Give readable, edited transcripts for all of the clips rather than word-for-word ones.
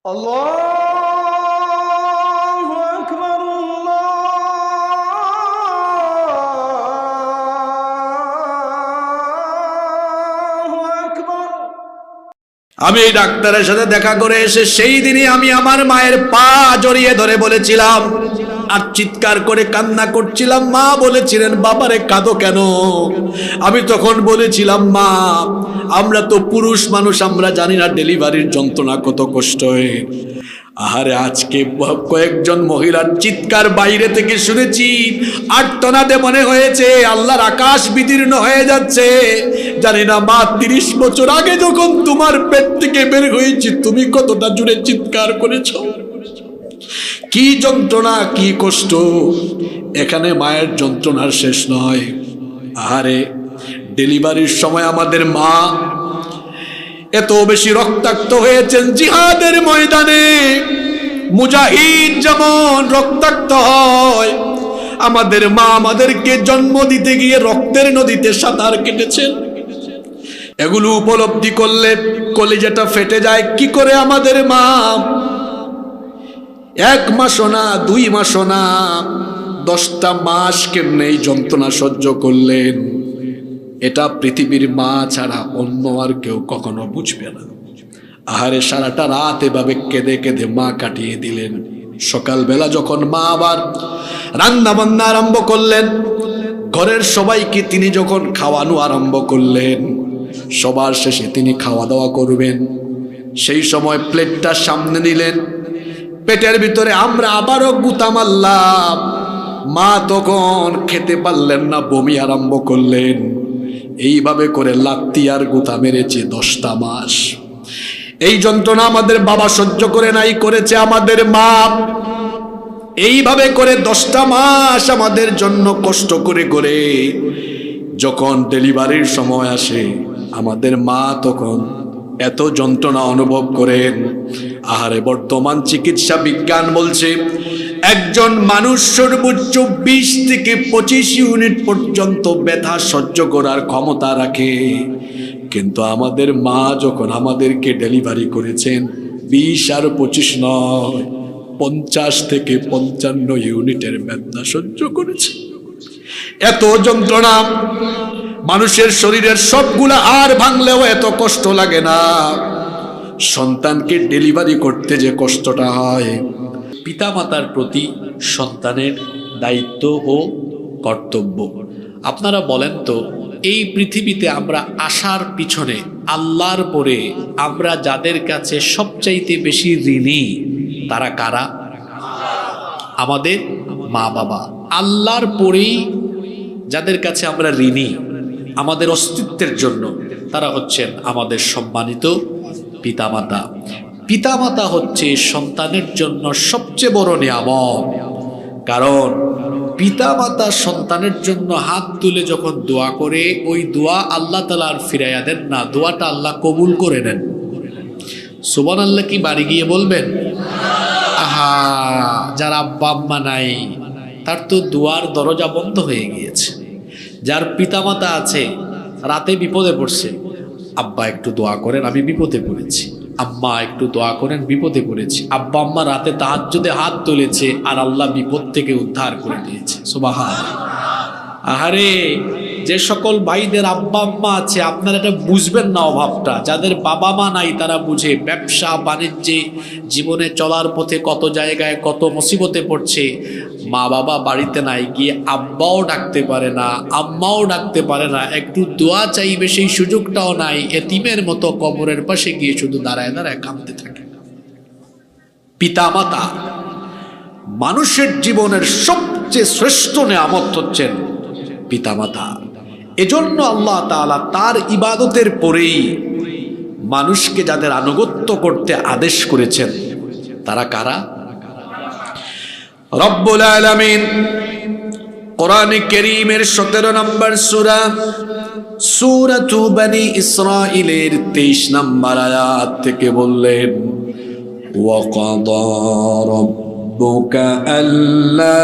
আল্লাহু আকবার, আল্লাহু আকবার। আমি এই ডাক্তারের সাথে দেখা করে এসে সেই দিনই আমি আমার মায়ের পা জড়িয়ে ধরে বলেছিলাম আর চিৎকার করে কান্না করছিলাম। মা বলেছিলেন, বাবারে কাঁদো কেন? আমি তখন বলেছিলাম, মা আমরা তো পুরুষ মানুষ, আমরা জানি না ডেলিভারির যন্ত্রণা কত কষ্ট হয়। আহারে, আজকে কয়েকজন মহিলার চিৎকার বাইরে থেকে শুনেছি, আর্তনাদে মনে হয়েছে আল্লাহর আকাশ বিদীর্ণ হয়ে যাচ্ছে। জানি না মা, 30 বছর আগে যখন তোমার পেট থেকে বের হয়েছি তুমি কতটা জুড়ে চিৎকার করেছো, কি যন্ত্রণা, কি কষ্ট। এখানে মায়ের যন্ত্রণার শেষ নয়। আহারে, ডেলিভারির সময় আমাদের মা এত বেশি রক্তাক্ত হয়েছেন, জিহাদের ময়দানে মুজাহিদ যেমন রক্তাক্ত হয়, আমাদের মা আমাদেরকে জন্ম দিতে গিয়ে রক্তের নদীতে সাঁতার কেটেছেন। এগুলো উপলব্ধি করলে কলিজাটা ফেটে যায়। কি করে আমাদের মা 1 মাসও না, 2 মাসও না, 10টা মাস কেমনে এই যন্ত্রণা সহ্য করলেন, এটা পৃথিবীর মা ছাড়া অন্য আর কেউ কখনো বুঝবে না। আহারে, সারাটা রাত এভাবে কেঁদে কেঁদে মা কাটিয়ে দিলেন। সকালবেলা যখন মা আবার রান্না বান্না আরম্ভ করলেন, ঘরের সবাইকে তিনি যখন খাওয়ানো আরম্ভ করলেন, সবার শেষে তিনি খাওয়া দাওয়া করবেন, সেই সময় প্লেটটা সামনে নিলেন, পেটের ভিতরে আমরা আবারও গুতা মারলাম। মা তখন খেতে পারলেন না, বমি আরম্ভ করলেন। এইভাবে করে লাত্তি আর গুতা মেরেছে 10টা মাস। এই যন্ত্রণা আমাদের বাবা সহ্য করে নাই, করেছে আমাদের মা। এইভাবে করে 10টা মাস আমাদের জন্য কষ্ট করে করে যখন ডেলিভারির সময় আসে, আমাদের মা তখন এত যন্ত্রণা অনুভব করেন। আহারে, বর্তমান চিকিৎসা বিজ্ঞান বলছে একজন মানুষ সর্বোচ্চ 20 থেকে 25 ইউনিট পর্যন্ত ব্যথা সহ্য করার ক্ষমতা রাখে। কিন্তু আমাদের মা যখন আমাদেরকে ডেলিভারি করেছেন, 20 আর 25 নয়, 50 থেকে 55 ইউনিটের ব্যথা সহ্য করেছে। এত যন্ত্রণা, মানুষের শরীরের সবগুলা আর ভাঙলেও এত কষ্ট লাগে না। সন্তানকে ডেলিভারি করতে যে কষ্টটা হয়, পিতামাতার প্রতি সন্তানের দায়িত্ব ও কর্তব্য। আপনারা বলেন তো, এই পৃথিবীতে আমরা আসার পিছনে আল্লাহর পরে আমরা যাদের কাছে সবচাইতে বেশি ঋণী তারা কারা? আমাদের মা বাবা। আল্লাহর পরেই যাদের কাছে আমরা ঋণী আমাদের অস্তিত্বের জন্য, তারা হচ্ছেন আমাদের সম্মানিত পিতামাতা। পিতামাতা হচ্ছে সন্তানের জন্য সবচেয়ে বড় নিয়ামত। কারণ পিতামাতা সন্তানের জন্য হাত তুলে যখন দোয়া করে, ওই দোয়া আল্লাহ তাআলা আর ফিরাইয়া দেন না, দোয়াটা আল্লাহ কবুল করে নেন। সুবহানাল্লাহ কি বাড়ি গিয়ে বলবেন? আহা, যার আব্বা আম্মা নাই তার তো দোয়ার দরজা বন্ধ হয়ে গিয়েছে। যার পিতামাতা আছে, রাতে বিপদে পড়ছে, আব্বা একটু দোয়া করেন, আমি বিপদে পড়েছি। আম্মা একটু দোয়া করেন, বিপদে পড়েছি। আব্বা আম্মা রাতে তাহাজ্জুদে হাত তুলেছে আর আল্লাহ বিপদ থেকে উদ্ধার করে দিয়েছে। সুবহানাল্লাহ। আহারে, যে সকল ভাইদের আব্বা আম্মা আছে, আপনারা এটা বুঝবেন না অভাবটা। যাদের বাবা মা নাই তারা বুঝে। ব্যবসা বাণিজ্যে জীবনে চলার পথে কত জায়গায় কত মুসিবতে পড়ছে, মা বাবা বাড়িতে নাই, গিয়ে আব্বাও ডাকতে পারে না, আম্মাও ডাকতে পারে না, একটু দোয়া চাইবে সেই সুযোগটাও নাই। এতিমের মতো কবরের পাশে গিয়ে শুধু দাঁড়ায় দাঁড়ায় কাঁদতে থাকে। পিতামাতা মানুষের জীবনের সবচেয়ে শ্রেষ্ঠ নেয়ামত হচ্ছেন পিতামাতা। এজন্য আল্লাহ তাআলা তার ইবাদতের পরেই মানুষকে যাদের আনুগত্য করতে আদেশ করেছেন তারা কারা? রব্বুল আলামিন কোরআনে কারীমের 17 নম্বর সূরা, সূরাতু বনী ইসরাঈলের 23 নম্বর আয়াত থেকে বললেন, ওয়াকাদা রাব্বুকা আল্লা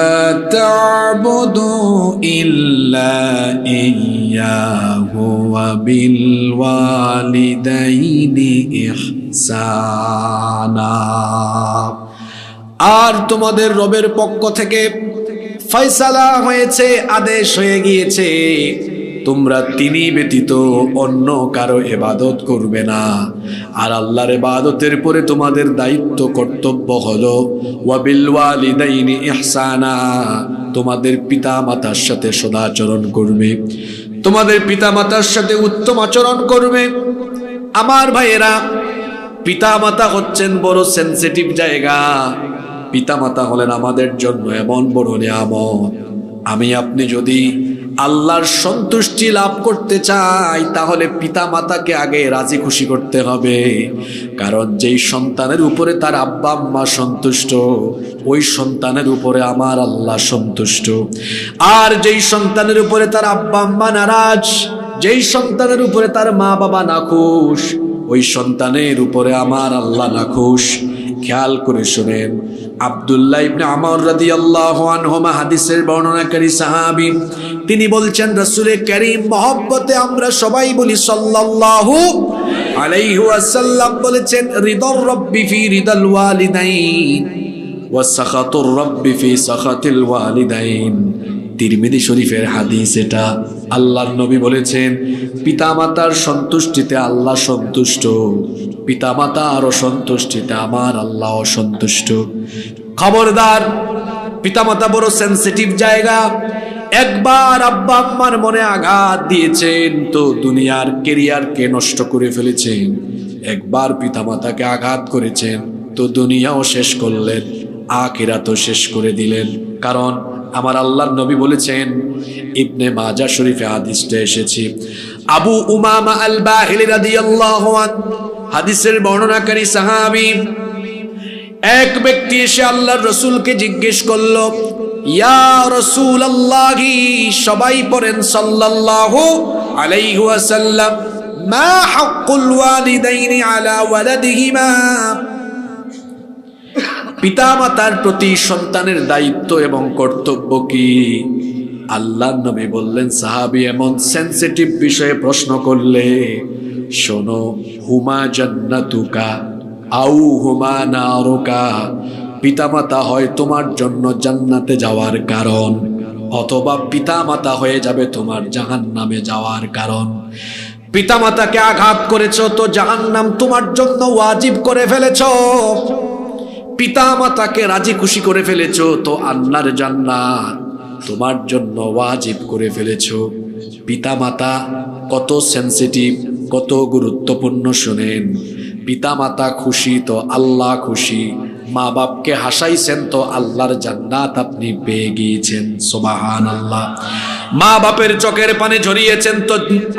তা'বুদু ইল্লা ইয়্যাহু ওয়া বিল ওয়ালিদাইনি ইহসানা। ইহসানা। আর তোমাদের রবের পক্ষ থেকে ফয়সালা হয়েছে, আদেশ হয়ে গিয়েছে, তোমরা তিনি ব্যতীত অন্য কারো ইবাদত করবে না। আর আল্লাহর ইবাদতের পরে তোমাদের দায়িত্ব কর্তব্য হলো ওয়াবিল ওয়ালিদাইনি ইহসানা, তোমাদের পিতা মাতার সাথে সদাচরণ করবে, তোমাদের পিতা মাতার সাথে উত্তম আচরণ করবে। আমার ভাইয়েরা, পিতা মাতা হচ্ছেন বড় সেনসিটিভ জায়গা। পিতা মাতা হলেন আমাদের জন্য এমন বড় নিয়ামত। আমি আপনি যদি আল্লাহর সন্তুষ্টি লাভ করতে চাই, তাহলে পিতা মাতাকে আগে রাজি খুশি করতে হবে। কারণ যেই সন্তানের উপরে তার আব্বা আম্মা সন্তুষ্ট, ওই সন্তানের উপরে আমার আল্লাহ সন্তুষ্ট। আর যেই সন্তানের উপরে তার আব্বা আম্মা নারাজ, যেই সন্তানের উপরে তার মা বাবা নাখুশ, ওই সন্তানের উপরে আমার আল্লাহ নাখুশ। খেয়াল করে শুনেন, আব্দুল্লাহ ইবনে আমর রাদিয়াল্লাহু আনহুমা হাদিসের বর্ণনাকারী সাহাবী, তিনি বলছেন রাসূল কারীম মহব্বতে আমরা সবাই বলি সাল্লাল্লাহু আলাইহি ওয়াসাল্লাম বলেছেন, রিদার রাব্বি ফি রিদাল ওয়ালিদাইন ওয়া সাখাতুর রাব্বি ফি সাখাতিল ওয়ালিদাইন। তিরমিজি শরীফের হাদিস এটা। আল্লাহর নবী বলেছেন, পিতামাতার সন্তুষ্টিতে আল্লাহ সন্তুষ্ট, পিতামাতার অসন্তুষ্টিতে আমার আল্লাহ অসন্তুষ্ট। খবরদার, পিতামাতা বড় সেনসিটিভ জায়গা। একবার আব্বা আম্মার মনে আঘাত দিয়েছেন তো দুনিয়ার কেরিয়ারকে নষ্ট করে ফেলেছেন। একবার পিতামাতাকে আঘাত করেছেন তো দুনিয়াও শেষ করলেন, আখিরাতও শেষ করে দিলেন। কারণ আমার আল্লাহর নবী বলেছেন, ইবনে মাজাহ শরীফে হাদিসটা এসেছে, আবু উমামা আল বাহিলি রাদিয়াল্লাহু আনহু হাদিসের বর্ণনাকারী সাহাবী, এক ব্যক্তি এসে আল্লাহর রাসূলকে জিজ্ঞেস করলো, ইয়া রাসূলুল্লাহি, সবাই পড়েন সাল্লাল্লাহু আলাইহি ওয়াসাল্লাম, মা হাক্কুল ওয়ালিদাইনি আলা ওয়ালাদিহিমা, পিতামাতার প্রতি সন্তানের দায়িত্ব এবং কর্তব্য কি? আল্লাহর নবী বললেন, সাহাবী এমন সেনসিটিভ বিষয়ে প্রশ্ন করলে শোনো, হুমা জান্নাতুকা আউ হুমা নারুকা, পিতামাতা হয় তোমার জন্য জান্নাতে যাওয়ার কারণ, অথবা পিতামাতা হয়ে যাবে তোমার জাহান্নামে যাওয়ার কারণ। পিতামাতাকে আঘাত করেছো তো জাহান্নাম তোমার জন্য ওয়াজিব করে ফেলেছো, পিতামাতাকে রাজি খুশি করে ফেলেছো তো আল্লাহর জান্নাত তোমার জন্য ওয়াজিব করে ফেলেছো। পিতামাতা কত সেনসিটিভ, কত গুরুত্বপূর্ণ শুনেন। পিতামাতা খুশি তো আল্লাহ খুশি, মা বাপকে হাসাইছেন তো আল্লাহর জান্নাত আপনি পেয়ে গিয়েছেন। সুবহানাল্লাহ। মা বাপের চোখের পানি ঝরিয়েছেন তো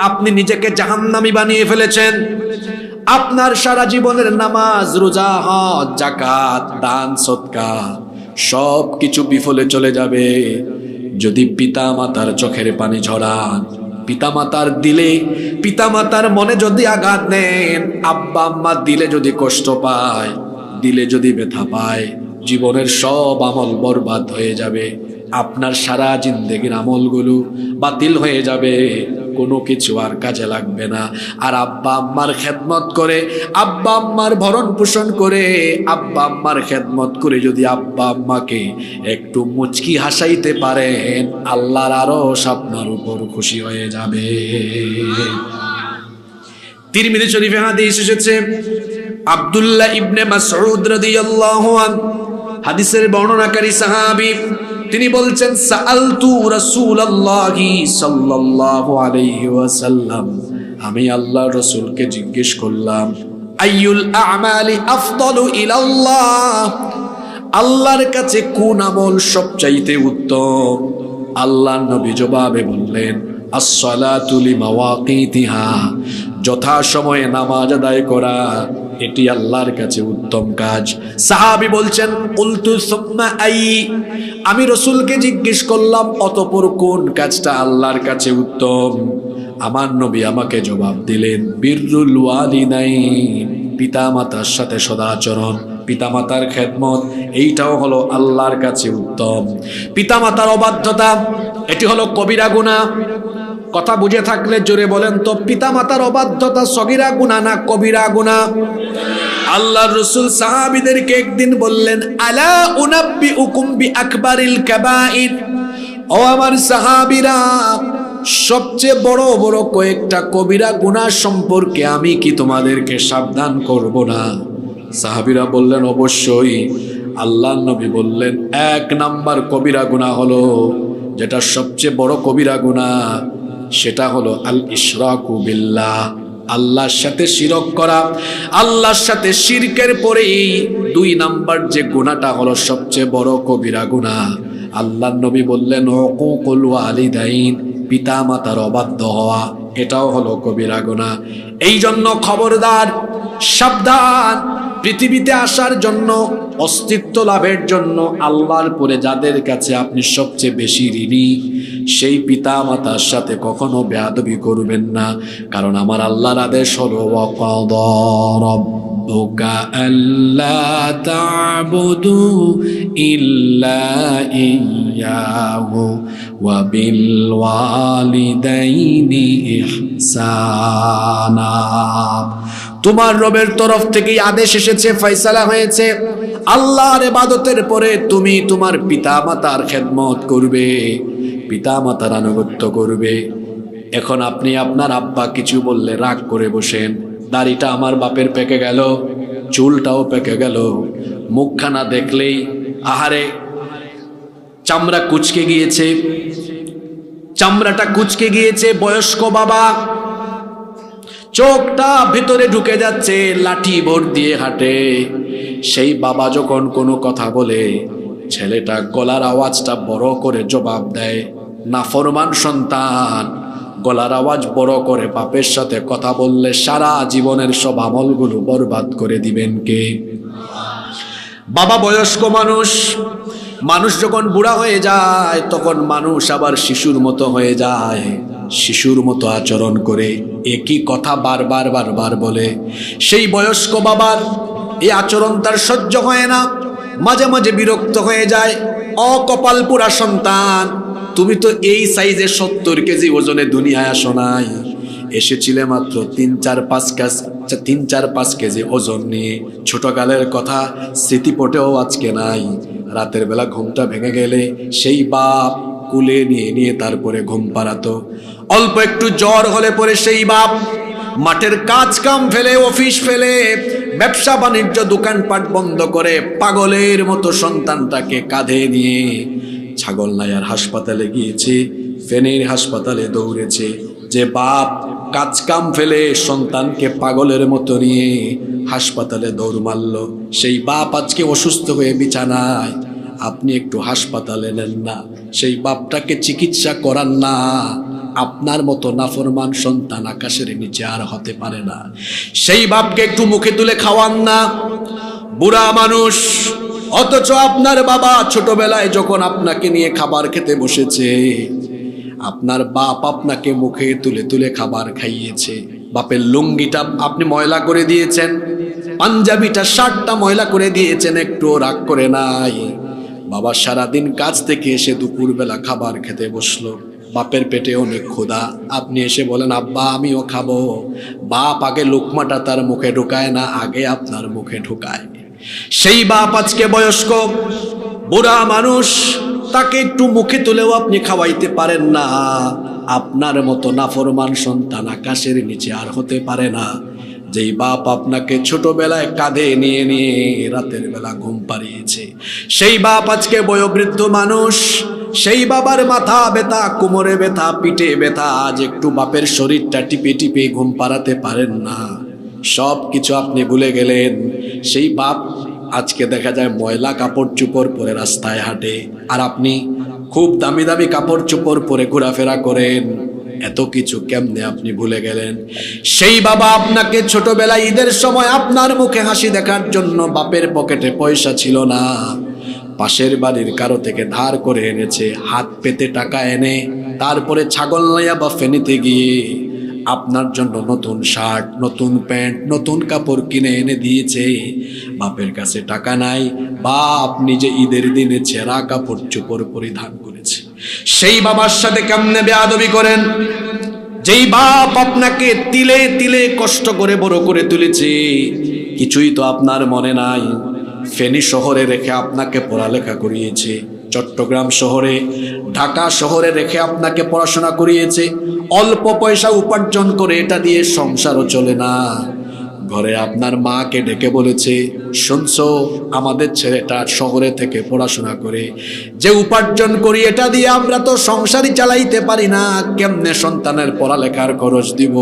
আপনি নিজেকে জাহান্নামী বানিয়ে ফেলেছেন। আপনার সারা জীবনের নামাজ, রোজা, হজ, যাকাত, দান, সদকা সব কিছু বিফলে চলে যাবে যদি পিতা মাতার চোখের পানি ঝরান, পিতামাতার দিলে, পিতামাতার মনে যদি আঘাত নেন, আব্বা আম্মা দিলে যদি কষ্ট পায়, দিলে যদি ব্যথা পায়, জীবনের সব আমল বরবাদ হয়ে যাবে। আপনার সারা জিন্দেগির আমলগুলো বাতিল হয়ে যাবে, কোনো কিছু আর কাজে লাগবে না। আর আব্বা আম্মার খেদমত করে, আব্বা আম্মার ভরণ পোষণ করে, আব্বা আম্মার খেদমত করে যদি আব্বা আম্মাকে একটু মুচকি হাসাইতে পারেন, আল্লাহর আরশ আপনার উপর খুশি হয়ে যাবে। তিরমিজি শরীফে হাদিস এসেছে, আব্দুল্লাহ ইবনে মাসউদ রাদিয়াল্লাহু আনহু হাদিসের বর্ণনাকারী সাহাবী, তিনি বলছেন, সাআলতু রাসূলুল্লাহি সাল্লাল্লাহু আলাইহি ওয়াসাল্লাম, আমি আল্লাহর রাসূলকে জিজ্ঞেস করলাম, আইয়ুল আ'মালি আফদালু ইলাল্লাহ, আল্লাহর কাছে কোন আমল সবচাইতে উত্তম? আল্লাহর নবী জবাবে বললেন, আস-সালাতু লিমাওয়াকিতিহা, যথা সময়ে নামাজ আদায় করা, এটি আল্লাহর কাছে উত্তম কাজ। সাহাবী বলছেন, কুলতু সুম্মা আই, আমি রাসূলকে জিজ্ঞেস করলাম, অতঃপর কোন কাজটা আল্লাহর কাছে উত্তম? আমার নবী আমাকে জবাব দিলেন, বিররুল ওয়ালিদাইন, পিতামাতার সাথে সদাচরণ, পিতামাতার খেদমত, এইটাও হলো আল্লাহর কাছে উত্তম। পিতামাতার অবাধ্যতা, এটি হলো কবিরা গুনাহ। কথা বুঝে থাকলে জোরে বলেন তো, পিতামাতার অবাধ্যতা সগীরা গুনাহ না কবিরা গুনাহ? আল্লাহর রাসূল সাহাবীদেরকে একদিন বললেন, আলা উনাব্বিউকুম বিআকবারিল কাবাইর, ও আমার সাহাবীরা, সবচেয়ে বড় বড় কয়েকটা কবিরা গুনাহ সম্পর্কে আমি কি তোমাদেরকে সাবধান করব না? সাহাবীরা বললেন, অবশ্যই। আল্লাহর নবী বললেন, এক নাম্বার কবিরা গুনাহ হলো, যেটা সবচেয়ে বড় কবিরা গুনাহ, সেটা হলো আল ইশরাকু বিল্লাহ, আল্লাহর সাথে শিরক করা। আল্লাহর সাথে শিরকের পরেই 2 নাম্বার যে গুনাহটা হলো সবচেয়ে বড় কবিরা গুনাহ, আল্লাহর নবী বললেন, উকুকুল ওয়ালিদাইন, পিতা মাতার অবাধ্য হওয়া, এটাও হলো কবিরা গুনাহ। এই জন্য খবরদার, সাবধান। পৃথিবীতে আসার জন্য, অস্তিত্ব লাভের জন্য আল্লাহর পরে যাদের কাছে আপনি সবচেয়ে বেশি ঋণী, সেই পিতা মাতার সাথে কখনো বেয়াদবি করবেন না। কারণ আমার আল্লাহর আদেশ হলো, ওয়াকাদা রাব্বুকা আল্লা তা'বুদু ইল্লা ইয়্যাহু ওয়া বিল ওয়ালিদাইনি ইহসানা। তোমার রবের তরফ থেকেই আদেশ এসেছে, ফয়সালা হয়েছে, আল্লাহর ইবাদতের পরে তুমি তোমার পিতা মাতার খেদমত করবে, পিতা মাতার আনুগত্য করবে। এখন আপনি আপনার আব্বা কিছু বললে রাগ করে বসেন, দাড়িটা আমার বাপের পেকে গেল, চুলটাও পেকে গেল, মুখখানা দেখলেই আহারে চামড়া কুচকে গিয়েছে, চামড়াটা কুচকে গিয়েছে। বয়স্ক বাবা, চোখটা ভিতরে ঢুকে যাচ্ছে, লাঠি ভর দিয়ে হাঁটে। সেই বাবা যখন কোনো কথা বলে, ছেলেটা গলার আওয়াজটা বড় করে জবাব দেয়। নাফরমান সন্তান গলার আওয়াজ বড় করে বাপের সাথে কথা বললে সারা জীবনের সব আমলগুলো বরবাদ করে দিবেন কে? বাবা বয়স্ক মানুষ। মানুষ যখন বুড়া হয়ে যায়, তখন মানুষ আবার শিশুর মতো হয়ে যায়, শিশুর মতো আচরণ করে, একই কথা বারবার বারবার বলে। সেই বয়স্ক বাবার এই আচরণ তার সহ্য হয় না, মাঝে মাঝে বিরক্ত হয়ে যায়। অকপাল পুরা সন্তান, তুমি তো এই সাইজে 70 কেজি ওজনে দুনিয়ায় আসো নাই, এসেছিলে মাত্র 3-4-5 কেজি ওজন নিয়ে। ছোটকালের কথা স্মৃতিপটেও আজকে নাই। রাতের বেলা ঘুমটা ভেঙে গেলে সেই বাপ কুলে নিয়ে তারপরে ঘুম পাড়াতো। অল্প একটু জ্বর হলে পরে সেই বাপ মাঠের কাজ কাম ফেলে, অফিস ফেলে, ব্যবসা বাণিজ্য দোকানপাট বন্ধ করে পাগলের মতো সন্তানটাকে কাঁধে নিয়ে ছাগলনাইয়ার হাসপাতালে গিয়েছে, ফেনীর হাসপাতালে দৌড়েছে। যে বাপ কাজ কাম ফেলে সন্তানকে পাগলের মতো নিয়ে হাসপাতালে দৌড় মারল, সেই বাপ আজকে অসুস্থ হয়ে বিছানায়। আপনি একটু হাসপাতালে নেন না, সেই বাপটাকে চিকিৎসা করান না। আপনার মতো নাফরমান সন্তান আকাশের নিচে আর হতে পারে না। সেই বাপকে একটু মুখে তুলে খাওয়ান না। বুড়া মানুষ, অথচ আপনার বাবা ছোটবেলায় যখন আপনাকে নিয়ে খাবার খেতে বসেছে, আপনার বাপ আপনাকে মুখে তুলে তুলে খাবার খাইয়েছে। বাপের লুঙ্গিটা আপনি ময়লা করে দিয়েছেন, পাঞ্জাবিটা শার্টটা ময়লা করে দিয়েছেন, একটু রাগ করে নাই। বাবা সারাদিন কাজ থেকে এসে দুপুরবেলা খাবার খেতে বসলো, বাপের পেটে অনেক ক্ষুধা। আপনি এসে বলেন, আব্বা আমিও খাবো। বাপ আগে লোকমাটা তার মুখে ঢুকায় না, আগে আপনার মুখে ঢুকায়। সেই বাপ আজকে বয়স্ক বুড়া মানুষ, তাকে একটু মুখে তুলেও আপনি খাওয়াইতে পারেন না। আপনার মতো নাফরমান সন্তান আকাশের নিচে আর হতে পারে না। যেই বাপ আপনাকে ছোটবেলায় কাঁধে নিয়ে নিয়ে রাতের বেলা ঘুম পাড়িয়েছে, সেই বাপ আজকে বয়োবৃদ্ধ মানুষ। সেই বাবার মাথা ব্যথা, কোমরে ব্যথা, পিঠে ব্যথা, আজ একটু বাপের শরীরটা টিপে টিপে ঘুম পাড়াতে পারেন না। সব কিছু আপনি ভুলে গেলেন। সেই বাপ আজকে দেখা যায় ময়লা কাপড় চোপড় পরে রাস্তায় হাঁটে, আর আপনি খুব দামি দামি কাপড় চোপড় পরে ঘোরাফেরা করেন। এত কিছু কেমনে আপনি ভুলে গেলেন? সেই বাবা আপনাকে ছোটবেলায় ঈদের সময় আপনার মুখে হাসি দেখার জন্য বাপের পকেটে পয়সা ছিল না, পাশের বাড়ির কারো থেকে ধার করে এনেছে, হাত পেতে টাকা এনে তারপরে ছাগলনাইয়া বা ফেনীতে গিয়ে আপনার জন্য নতুন শার্ট, নতুন প্যান্ট, নতুন কাপড় কিনে এনে দিয়েছে। বাপের কাছে টাকা নাই, বাপ নিজে ঈদের দিনে ছেঁড়া কাপড় চোপড় পরিধান করেছে। সেই বাবার সাথে কেমনে বেয়াদবি করেন? যেই বাপ আপনাকে তিলে তিলে কষ্ট করে বড় করে তুলেছে, কিছুই তো আপনার মনে নাই। ফেনী শহরে রেখে আপনাকে পড়ালেখা করিয়েছে, চট্টগ্রাম শহরে, ঢাকা শহরে রেখে আপনাকে পড়াশোনা করিয়েছে। অল্প পয়সা উপার্জন করে এটা দিয়ে সংসারও চলে না। ঘরে আপনার মাকে ডেকে বলেছে, শুনছো আমাদের ছেলেটা শহরে থেকে পড়াশোনা করে যে উপার্জন করি এটা দিয়ে আমরা তো সংসারই চালাইতে পারি না, কেমনে সন্তানের পড়ালেখার খরচ দিব?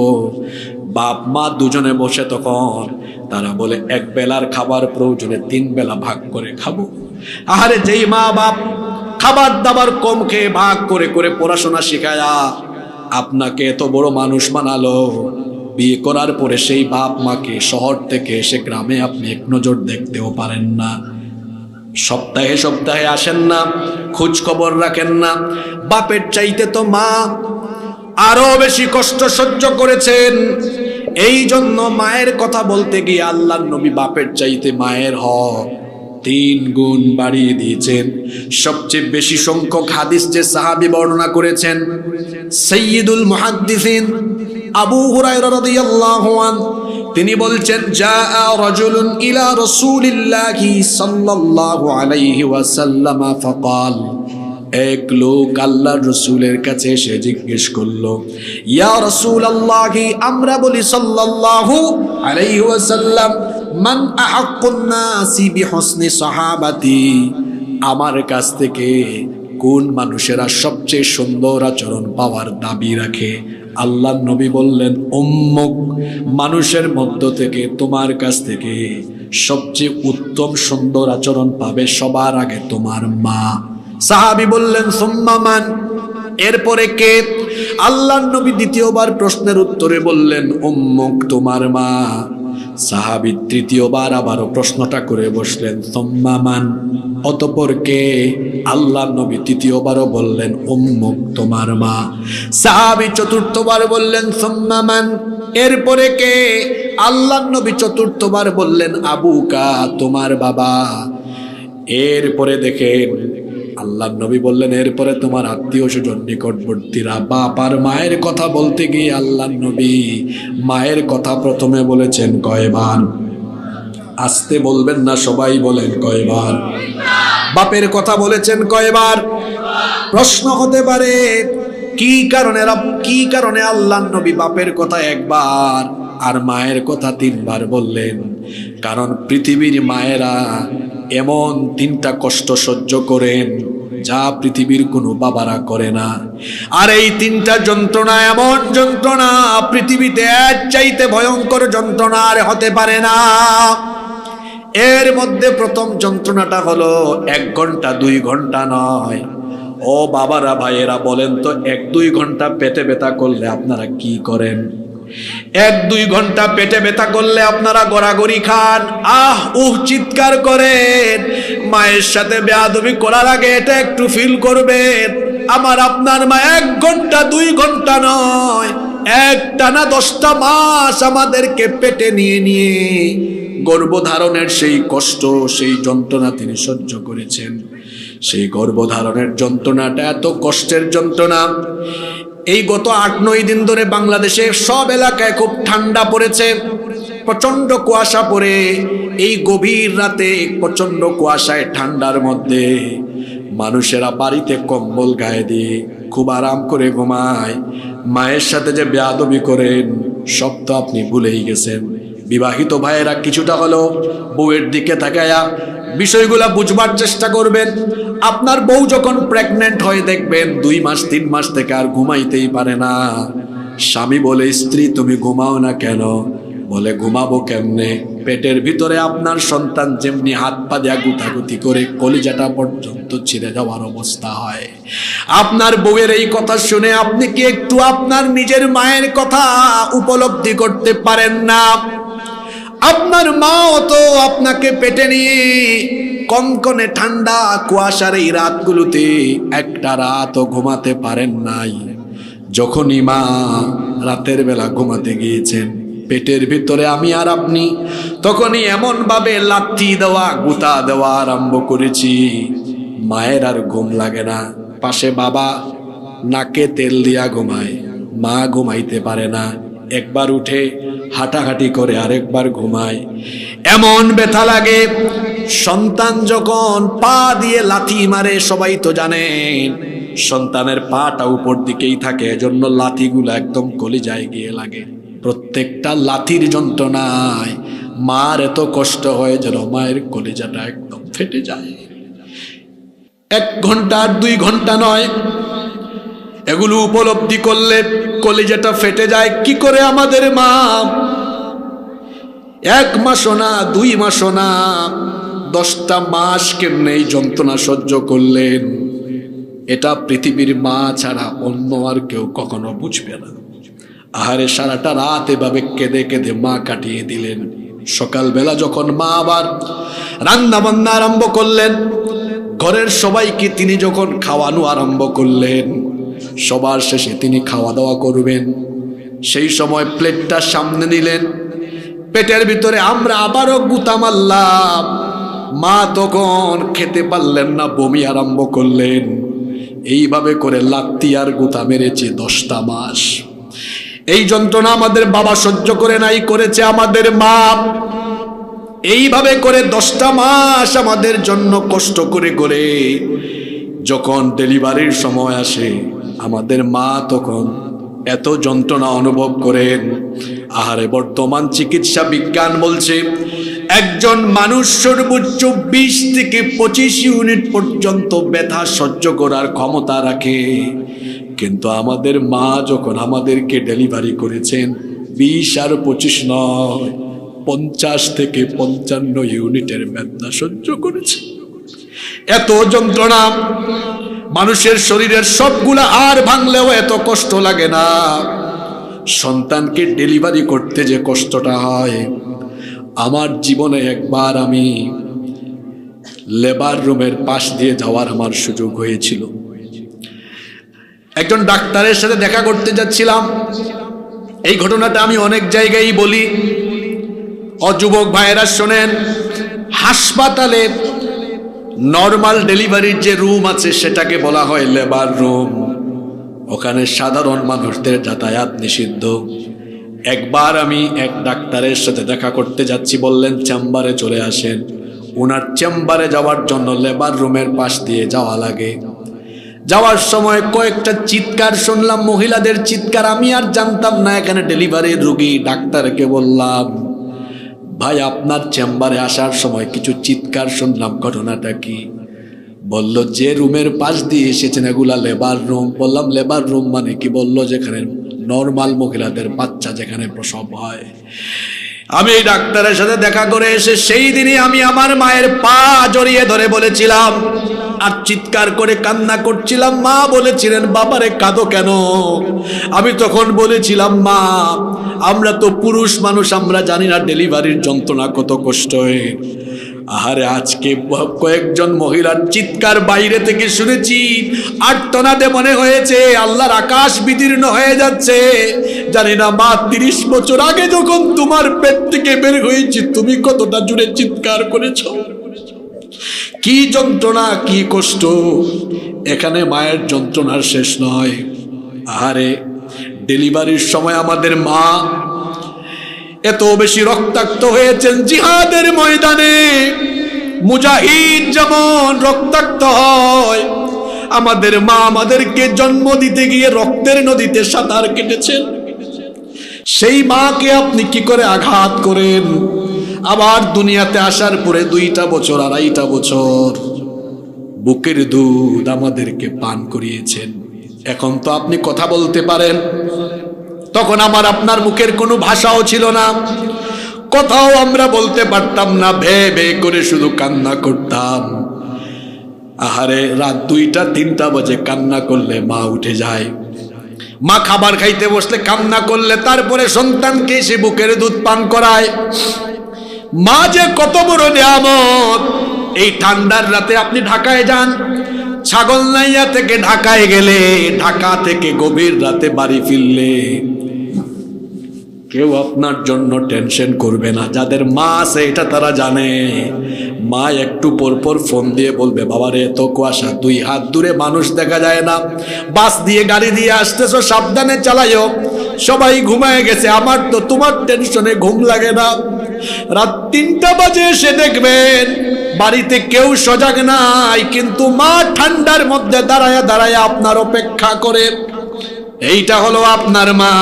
বাপ মা দুজনে বসে তখন তারা বলে, এক বেলার খাবার প্রয়োজনে 3 বেলা ভাগ করে খাবো। আরে যেই মা বাপ খাবার দাবার কম খেয়ে ভাগ করে করে পড়াশোনা শিখায়া আপনাকে এত বড় মানুষ বানালো, বিয়ে করার পরে সেই বাপ মাকে শহর থেকে এসে গ্রামে আপনি এক নজর দেখতেও পারেন না, সপ্তাহে সপ্তাহে আসেন না, খোঁজ খবর রাখেন না। বাপের চাইতে তো মা আরো বেশি কষ্ট সহ্য করেছেন। এই জন্য মায়ের কথা বলতে গিয়ে আল্লাহর নবী বাপের চাইতে মায়ের হক 3 গুণ বাড়িয়ে দিয়েছেন। সবচেয়ে বেশি সংখ্যক হাদিস যে সাহাবী বর্ণনা করেছেন, সাইয়্যিদুল মুহাদ্দিসিন আবু হুরায়রা রাদিয়াল্লাহু আনহু, তিনি বলছেন, জাআ রাজুলুন ইলা রাসূলিল্লাহি সাল্লাল্লাহু আলাইহি ওয়াসাল্লাম ফাকাল, এক লোক আল্লাহর রাসূলের কাছে এসে জিজ্ঞেস করলো, ইয়া রাসূলুল্লাহি, আমরা বলি সাল্লাল্লাহু আলাইহি ওয়াসাল্লাম, মান আহাক্কুন নাসি বিহুসনি সাহাবাতি, আমার কাছ থেকে কোন মানুষেরা সবচেয়ে সুন্দর আচরণ পাওয়ার দাবি রাখে? আল্লাহর নবী বললেন, উম্মুক, মানুষের মধ্য থেকে তোমার কাছ থেকে সবচেয়ে উত্তম সুন্দর আচরণ পাবে সবার আগে তোমার মা। সাহাবী বললেন, সুম্মা মান, এরপরে কে? আল্লাহর নবী দ্বিতীয়বার প্রশ্নের উত্তরে বললেন, উম্মুক, তোমার মা। সাহাবী তৃতীয়বার আবারও প্রশ্নটা করে বসলেন, সুম্মা মান, অতঃপর কে? আল্লাহর নবী তৃতীয়বারও বললেন, উম্মুক, তোমার মা। সাহাবী চতুর্থবার বললেন, সুম্মা মান, এরপরে কে? আল্লাহর নবী চতুর্থবার বললেন, আবুকা, তোমার বাবা। এরপরে দেখেন আল্লাহর নবী বললেন, এরপরে তোমার আত্মীয় স্বজন নিকটবর্তীরা। বাপ আর মায়ের কথা বলতে গিয়ে আল্লাহর নবী মায়ের কথা প্রথমে বলেছেন কয়বার? আস্তে বলবেন না, সবাই বলেন কয়বার? বাপের কথা বলেছেন কয়বার? প্রশ্ন হতে পারে কি কারণে আল্লাহর নবী বাপের কথা একবার আর মায়ের কথা 3 বার বললেন? কারণ পৃথিবীর মায়েরা এমন 3টা কষ্ট সহ্য করেন যা পৃথিবীর কোনো বাবারা করে না। আর এই 3টা যন্ত্রণা এমন যন্ত্রণা, পৃথিবীতে এর চাইতে ভয়ঙ্কর যন্ত্রণা আর হতে পারে না। এর মধ্যে প্রথম যন্ত্রণাটা হলো 1 ঘন্টা 2 ঘন্টা নয়। ও বাবারা, ভাইয়েরা, বলেন তো 1-2 ঘন্টা পেটে ব্যথা করলে আপনারা কি করেন? 1-2 ঘন্টা পেটে ব্যথা করলে আপনারা গড়াগড়ি খান, আহ উহ চিৎকার করেন। মায়ের সাথে বেয়াদবি করার আগে এটা একটু ফিল করবেন। আমার আপনার মা 1 ঘন্টা 2 ঘন্টা নয়, একটানা 10টা মাস আমাদেরকে পেটে নিয়ে নিয়ে গর্ভধারণের সেই কষ্ট, সেই যন্ত্রণা তিনি সহ্য করেছেন। সেই গর্ভধারণের যন্ত্রণাটা এত কষ্টের যন্ত্রণা। এই গত 8-9 দিন ধরে বাংলাদেশে সব এলাকায় খুব ঠান্ডা পড়েছে, প্রচন্ড কুয়াশা পড়ে। এই গভীর রাতে প্রচন্ড কুয়াশায় ঠান্ডার মধ্যে মানুষেরা বাড়িতে কম্বল গায়ে দিয়ে খুব আরাম করে ঘুমায়। মায়ের সাথে যে বেয়াদবি করেন সব তো আপনি ভুলেই গেছেন। বিবাহিত ভাইয়েরা কিছুটা হলেও বউয়ের দিকে তাকায়া বিষয়গুলা বুঝবার চেষ্টা করবেন। আপনার বউ যখন প্রেগনেন্ট হয়ে দেখবেন 2 মাস 3 মাস থেকে আর ঘুমাইতেই পারে না। স্বামী বলে, স্ত্রী তুমি ঘুমাও না কেন? বলে, ঘুমাবো কেমনে? পেটের ভিতরে আপনার সন্তান যেমনি হাত পা দিয়া গুতাগুতি করে কলিজাটা পর্যন্ত ছিঁড়ে যাওয়ার অবস্থা হয়। আপনার বউয়ের এই কথা শুনে আপনি কি একটু আপনার নিজের মায়ের কথা উপলব্ধি করতে পারেন না? আপনার মাও তো আপনাকে পেটে নিয়ে কনকনে ঠান্ডা কুয়াশার এই রাতগুলোতে একটা রাতও ঘুমাতে পারেন নাই। যখনই মা রাতের বেলা ঘুমাতে গিয়েছেন, পেটের ভিতরে আমি আর আপনি তখনই এমন ভাবে লাথি দেওয়া গুতা দেওয়া আরম্ভ করেছি, মায়ের আর ঘুম লাগে না। পাশে বাবা নাকে তেল দিয়া ঘুমায়, মা ঘুমাইতে পারে না, একবার উঠে হাঁটাহাঁটি করে আরেকবার ঘুমায়, এমন ব্যথা লাগে। সন্তান যখন পা দিয়ে লাথি মারে, সবাই তো জানেন সন্তানের পাটা উপর দিকেই থাকে, এজন্য লাথিগুলো একদম কলিজায় গিয়ে লাগে। প্রত্যেকটা লাথির যন্ত্রণায় মার এত কষ্ট হয় যেন মায়ের কলিজাটা একদম ফেটে যায়। 1 ঘন্টা আর 2 ঘন্টা নয়, এগুলো উপলব্ধি করলে কলিজাটা ফেটে যায়। কি করে আমাদের মা 1 মাসও না 2 মাসও না 10টা মাস কেমনে এই যন্ত্রণা সহ্য করলেন, এটা পৃথিবীর মা ছাড়া অন্য আর কেউ কখনো বুঝবে না। আহারে, সারাটা রাত এভাবে কেঁদে কেঁদে মা কাটিয়ে দিলেন। সকালবেলা যখন মা আবার রান্না বান্না আরম্ভ করলেন, ঘরের সবাইকে তিনি যখন খাওয়ানো আরম্ভ করলেন, সবার শেষে তিনি খাওয়া দাওয়া করবেন, সেই সময় প্লেটটা সামনে নিলেন, পেটের ভিতরে আমরা আবারও গুতা মারলাম। মা তখন খেতে পারলেন না, বমি আরম্ভ করলেন। এইভাবে করে লাত্তি আর গুতা মেরেছে 10টা মাস। এই যন্ত্রণা আমাদের বাবা সহ্য করে নাই, করেছে আমাদের মা। এইভাবে করে 10টা মাস আমাদের জন্য কষ্ট করে করে যখন ডেলিভারির সময় আসে, আমাদের মা তখন এত যন্ত্রণা অনুভব করেন। আহারে, বর্তমান চিকিৎসা বিজ্ঞান বলছে একজন মানুষ সর্বোচ্চ 20 থেকে 25 ইউনিট পর্যন্ত ব্যথা সহ্য করার ক্ষমতা রাখে, কিন্তু আমাদের মা যখন আমাদেরকে ডেলিভারি করেছেন 20 আর 25 নয়, 50 থেকে 55 ইউনিটের ব্যথা সহ্য করেছে। এত যন্ত্রণা, মানুষের শরীরের সবগুলা আর ভাঙলেও এত কষ্ট লাগে না। সন্তানকে ডেলিভারি করতে যে কষ্টটা হয়, আমার জীবনে একবার আমি লেবার রুমের পাশ দিয়ে যাওয়ার আমার সুযোগ হয়েছিল। একজন ডাক্তারের সাথে দেখা করতে যাচ্ছিলাম। এই ঘটনাটা আমি অনেক জায়গায় বলি, যুবক ভাইয়েরা শোনেন। হাসপাতালে নর্মাল ডেলিভারির যে রুম আছে সেটাকে বলা হয় লেবার রুম। ওখানে সাধারণ মানুষদের যাতায়াত নিষিদ্ধ। একবার আমি এক ডাক্তারের সাথে দেখা করতে যাচ্ছি, বললেন চেম্বারে চলে আসেন। ওনার চেম্বারে যাওয়ার জন্য লেবার রুমের পাশ দিয়ে যাওয়া লাগে। যাওয়ার সময় কয়েকটা চিৎকার শুনলাম, মহিলাদের চিৎকার। আমি আর জানতাম না এখানে ডেলিভারির রোগী। ডাক্তারকে বললাম, ভাই আপনার চেম্বারে আসার সময় কিছু চিৎকার শুনলাম, ঘটনাটা কি? বলল, যে রুমের পাশ দিয়ে এসেছেন এগুলা লেবার রুম। বললাম, লেবার রুম মানে কি? বলল, যেখানে নর্মাল মহিলাদের বাচ্চা যেখানে প্রসব হয়। আমি এই ডাক্তারের সাথে দেখা করে এসে সেই দিনই আমি আমার মায়ের পা জড়িয়ে ধরে বলেছিলাম আর চিৎকার করে কান্না করছিলাম। মা বলেছিলেন, বাবারে কাঁদো কেন? আমি তখন বলেছিলাম, মা আমরা তো পুরুষ মানুষ, আমরা জানি না ডেলিভারির যন্ত্রণা কত কষ্ট হয়। আহারে, আজকে কয়েকজন মহিলার চিৎকার বাইরে থেকে শুনেছি, আর্তনাদে মনে হয়েছে আল্লাহর আকাশ বিদীর্ণ হয়ে যাচ্ছে। জানি না মা, 30 বছর আগে যখন তোমার পেট থেকে বের হয়েছি তুমি কতটা জুড়ে চিৎকার করেছ, কি যন্ত্রণা, কি কষ্ট। এখানে মায়ের যন্ত্রণার শেষ নয়। আহারে, ডেলিভারির সময় আমাদের মা এত বেশি রক্তাক্ত হয়েছেন জিহাদের ময়দানে। মুজাহিদ যেমন রক্তাক্ত হয়, আমাদের মা আমাদেরকে জন্ম দিতে গিয়ে রক্তের নদীতে সাঁতার কেটেছেন। সেই মাকে আপনি কি করে আঘাত করেন? আবার দুনিয়াতে আসার পরে 2টা বছর 2.5 বছর বুকের দুধ আমাদেরকে পান করিয়েছেন। এখন তো আপনি কথা বলতে পারেন, তখন আমার আপনার মুখের কোনো ভাষাও ছিল না, কথাও আমরা বলতে পারতাম না, ভে ভে করে শুধু কান্না করতাম। আহারে, রাত 2টা 3টা বাজে কান্না করলে মা উঠে যায়। মা খাবার খাইতে বসলে কান্না করলে তারপরে সন্তানকে সে বুকের দুধ পান করায়। মা যে কত বড় নিয়ামত। এই ঠান্ডার রাতে আপনি ঢাকায় যান, ছাগলনাইয়া থেকে ঢাকায় গেলে, ঢাকা থেকে গভীর রাতে বাড়ি ফিরলে কেউ আপনার জন্য টেনশন করবে না। যাদের মা আছে এটা তারা জানে। মা একটু পর পর ফোন দিয়ে বলবে, বাবারে এত কুয়াশা, 2 হাত দূরে মানুষ দেখা যায় না, বাস দিয়ে গাড়ি দিয়ে আসতেছো, সাবধানে চালাইও, সবাই ঘুমায় গেছে, আমার তো তোমার টেনশনে ঘুম লাগে না। রাত 3টা বাজে এসে দেখবেন বাড়িতে কেউ সজাগ নাই, কিন্তু মা ঠান্ডার মধ্যে দাঁড়ায় দাঁড়ায় আপনার অপেক্ষা করে। এইটা হলো আপনার মা।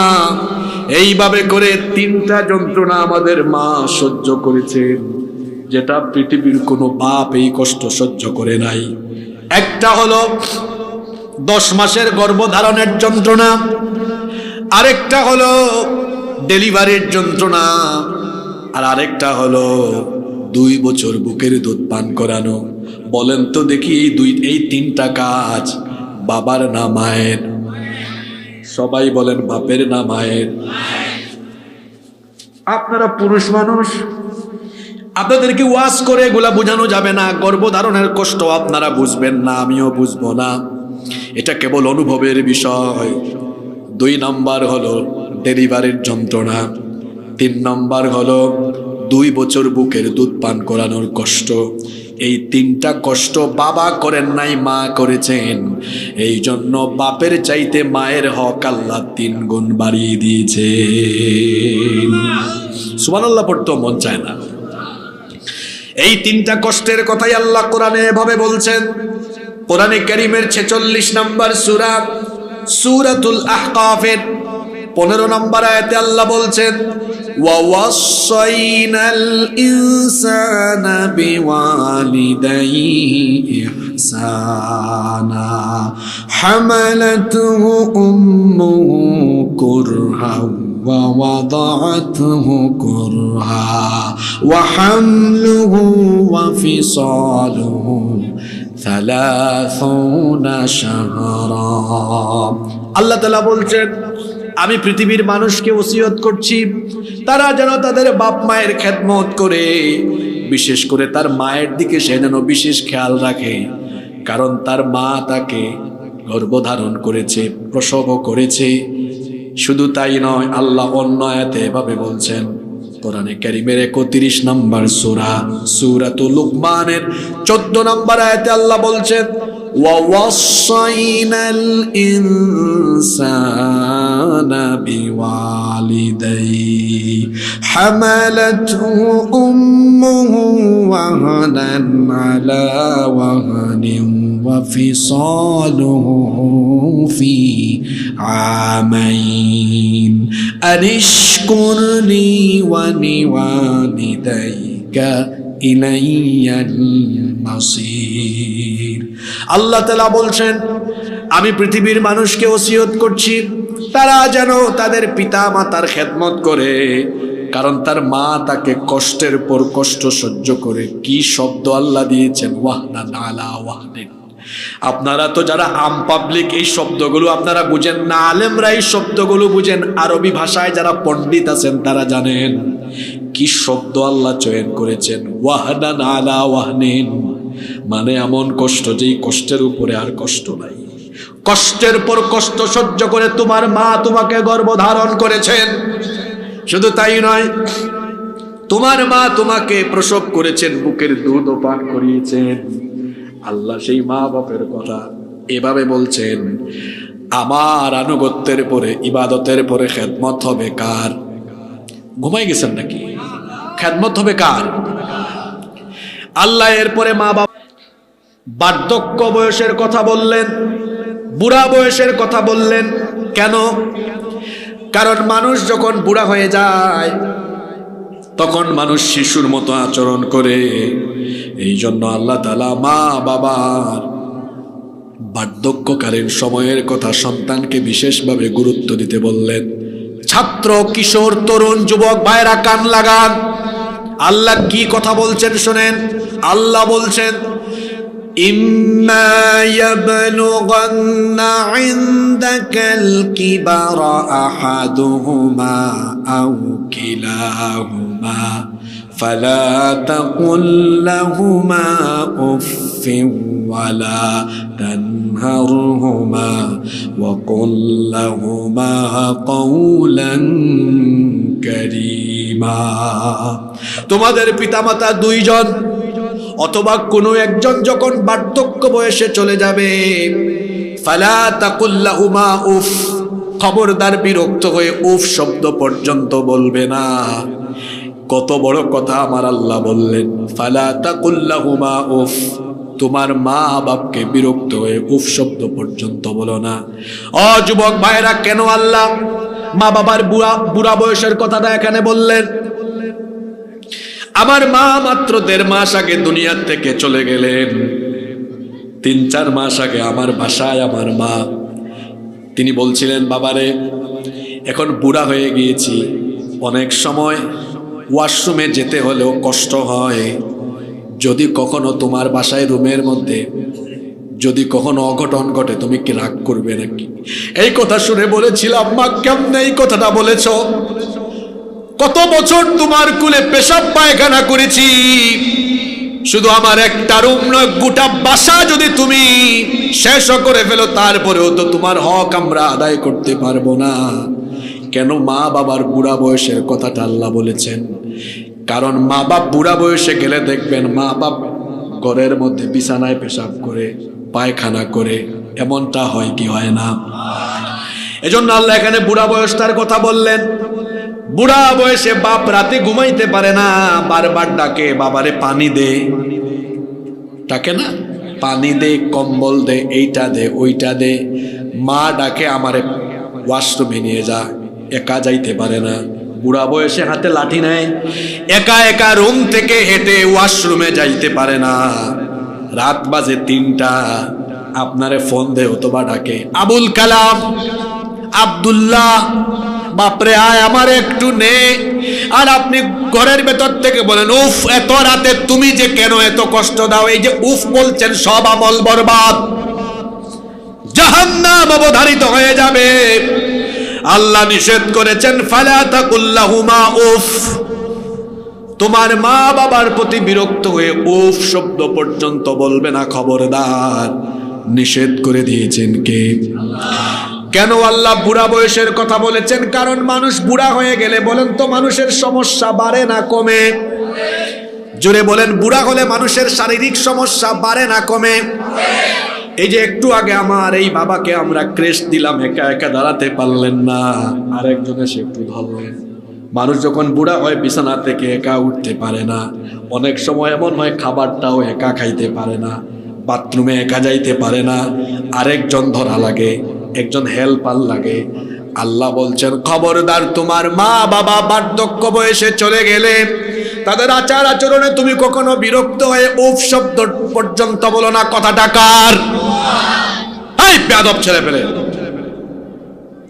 এইভাবে করে 3টা যন্ত্রণা আমাদের মা সহ্য করেছেন, যেটা পৃথিবীর কোনো বাপ এই কষ্ট সহ্য করে নাই। একটা হলো 10 মাসের গর্ভধারণের যন্ত্রণা, আরেকটা হলো ডেলিভারির যন্ত্রণা, আর আরেকটা হলো 2 বছর বুকের দুধ পান করানো। বলেন তো দেখি এই 3টা কাজ বাবার না মায়ের? সবাই বলেন বাপের না মায়ের? আপনারা পুরুষ মানুষ, আপনাদেরকে ওয়াজ করে এগুলা বোঝানো যাবে না। গর্ভধারণের কষ্ট আপনারা বুঝবেন না, আমিও বুঝবো না, এটা কেবল অনুভবের বিষয়। 2 নম্বর হলো ডেলিভারির যন্ত্রণা, 3 নম্বর হলো 2 বছর বুকের দুধ পান করানোর কষ্ট। এই 3টা কষ্ট বাবা করেন নাই, মা করেছেন। এই জন্য বাপের চাইতে মায়ের হক আল্লাহ 3 গুণ বাড়িয়ে দিয়েছে। সুবহানাল্লাহ পড়তেও মন চায় না। এই 3টা কষ্টের কথাই আল্লাহ কোরআনে এভাবে বলছেন। কোরআনে কারীমের 46 নম্বর সূরা সূরাতুল আহকাফের 15 নম্বর আয়াতে আল্লাহ বলছেন, ওয়াওয়াসাইনাল ইনসানা বিওয়ালিদাইহি ইহসানা হামালাতুহু উম্মুহু কুরহা ووضعته كرها وحمله وفصاله 30 شهرا। আল্লাহ তাআলা বলছেন, আমি পৃথিবীর মানুষকে ওসিয়ত করছি তারা যেন তাদের বাপ মায়ের খেদমত করে, বিশেষ করে তার মায়ের দিকে সে যেন বিশেষ খেয়াল রাখে। কারণ তার মা তাকে গর্ভধারণ করেছে, প্রসব করেছে। শুধু তাই নয়, আল্লাহ অন্য আয়াতে এভাবে বলছেন, কোরআনে কারীমের 31 নম্বর সূরা সূরাতুল লুকমানের 14 নম্বর আয়াতে আল্লাহ বলছেন, ওয়াওয়াসাইনাল ইনসানা বিওয়ালিদাইহি হামালাতুহু উম্মুহু ওয়াহানান আলা ওয়াহানিন وفصاله في عامين أن اشكر لي ولوالديك إلي المصير। আল্লাহ তাআলা বলছেন, আমি পৃথিবীর মানুষকে ওসিয়ত করছি তারা যেন তাদের পিতা মাতার খেদমত করে, কারণ তার মা তাকে কষ্টের পর কষ্ট সহ্য করে। কি শব্দ আল্লাহ দিয়েছেন, ওয়াহনান আলা ওয়াহনিন। আপনারা তো যারা আম পাবলিক এই শব্দগুলো আপনারা বুঝেন না, আলেমরা এই শব্দগুলো বুঝেন। আরবি ভাষায় যারা পণ্ডিত আছেন তারা জানেন কি শব্দ আল্লাহ চয়ন করেছেন। ওয়াহনান আলা ওয়াহনিন মানে এমন কষ্ট যেই কষ্টের উপরে আর কষ্ট নাই। কষ্টের পর কষ্ট সহ্য করে তোমার মা তোমাকে গর্ভধারণ করেছেন। শুধু তাই নয়, তোমার মা তোমাকে প্রসব করেছেন, বুকের দুধও পান করিয়েছেন। আল্লাহ সেই মা বাপের কথা এভাবে বলছেন, আমার আনুগত্যের পরে, ইবাদতের পরে খেদমত হবে কার? ঘুমাই গেছেন নাকি? খেদমত হবে কার? আল্লাহ এরপরে মা বাবা বার্ধক্য বয়সের কথা বললেন, বুড়া বয়সের কথা বললেন। কেন? কারণ মানুষ যখন বুড়া হয়ে যায় তখন মানুষ শিশুর মতো আচরণ করে। এই জন্য আল্লাহ তাআলা মা বাবার বার্ধক্যকালীন সময়ের কথা সন্তানকে বিশেষভাবে গুরুত্ব দিতে বললেন। ছাত্র, কিশোর, তরুণ, যুবক ভাইরা কান লাগান, আল্লাহ কি কথা বলছেন শোনেন। আল্লাহ বলছেন, ইম্মা ইয়াবলুগান্না ইনদাকাল কিবারা আহাদুহুমা আও কিলাহুমা ফালা তাকুল লাহুমা উফফিন ওয়ালা তানহারহুমা ওয়া কুল লাহুমা কাওলান কারীমা। তোমাদের পিতামাতা দুইজন অথবা কোনো একজন যখন বার্ধক্য বয়সে চলে যাবে, ফালা তাকুল লাহুমা উফ, খবরদার বিরক্ত হয়ে উফ শব্দ পর্যন্ত বলবে না। কত বড় কথা আমার আল্লাহ বললেন, ফালা তাকুল লাহুমা উফ, তোমার মা বাপকে বিরক্ত হয়ে উফ শব্দ পর্যন্ত বলো না। ও যুবক ভাইরা, কেন আল্লাহ মা বাবার বুড়া বয়সের কথাটা এখানে বললেন? আমার মা মাত্র 1.5 মাস আগে দুনিয়ার থেকে চলে গেলেন। 3-4 মাস আগে আমার বাসায় আমার মা, তিনি বলছিলেন, বাবারে এখন বুড়া হয়ে গিয়েছি, অনেক সময় ওয়াশরুমে যেতে হলেও কষ্ট হয়, যদি কখনো তোমার বাসায় রুমের মধ্যে যদি কখনো অঘটন ঘটে তুমি কি রাগ করবে নাকি? এই কথা শুনে বলেছিলাম, মা কেমনে এই কথাটা বলেছ? কত বছর তোমার কুলে পেশাব পায়খানা করেছি, শুধু আমার একটা রুম নয়, গোটা বাসা যদি তুমি শেষ করে ফেলো তারপরেও তো তোমার হক আমরা আদায় করতে পারবো না। কেন মা বাবার বুড়া বয়সের কথাটা আল্লাহ বলেছেন? কারণ মা বাপ বুড়া বয়সে গেলে দেখবেন মা বাপ ঘরের মধ্যে বিছানায় পেশাব করে, পায়খানা করে, এমনটা হয় কি হয় না? এজন্য আল্লাহ এখানে বুড়া বয়সটার কথা বললেন। বুড়া বয়সে বাপ রাতে ঘুমাইতে পারে না, বারবার ডাকে, বাবারে পানি দে, ডাকে না, পানি দে, কম্বল দে, এইটা দে, ওইটা দে। মা ডাকে, আমারে ওয়াশরুমে নিয়ে যা, একা যাইতে পারে না। বুড়া বয়সে হাতে লাঠি নেয়, একা একা রুম থেকে হেঁটে ওয়াশরুমে যাইতে পারে না। রাত বাজে 3টা, আপনারে ফোন দে অথবা ডাকে, আবুল কালাম, আব্দুল্লাহ, বাপরে আয় আমার একটু নে। আর আপনি ঘরের ভেতর থেকে বলেন, উফ এত রাতে তুমি যে কেন এত কষ্ট দাও? এই যে উফ বলছেন, সব আমল বরবাদ, জাহান্নাম অবধারিত হয়ে যাবে। আল্লাহ নিষেধ করেছেন, ফালা তাকুল লাহুমা উফ, তোমার মা বাবার প্রতি বিরক্ত হয়ে উফ শব্দ পর্যন্ত বলবে না, খবরদার। নিষেধ করে দিয়েছেন কে? কেন আল্লাহ বুড়া বয়সের কথা বলেছেন? কারণ মানুষ বুড়া হয়ে গেলে বলেন তো মানুষের সমস্যা বাড়ে না কমে? জোরে বলেন, বুড়া হলে মানুষের শারীরিক সমস্যা বাড়ে না কমে? এই যে একটু আগে আমার এই বাবাকে আমরা ক্রেশ দিলাম, একা একা দাঁড়াতে পারলেন না, আরেকজন এসে একটু ধরলেন। মানুষ যখন বুড়া হয় বিছানা থেকে একা উঠতে পারে না, অনেক সময় এমন হয় খাবারটাও একা খাইতে পারে না, বাথরুমে একা যাইতে পারে না, আরেকজন ধরা লাগে, একজন হেল্পার লাগে। আল্লাহ বলছেন, খবরদার, তোমার মা বাবা বার্ধক্য বয়সে চলে গেলে তাদের আচার আচরণে তুমি কখনো বিরক্ত হয়ে উফ শব্দ পর্যন্ত বলো না। কথাটা কার? এই বেয়াদব ছেলে পেলে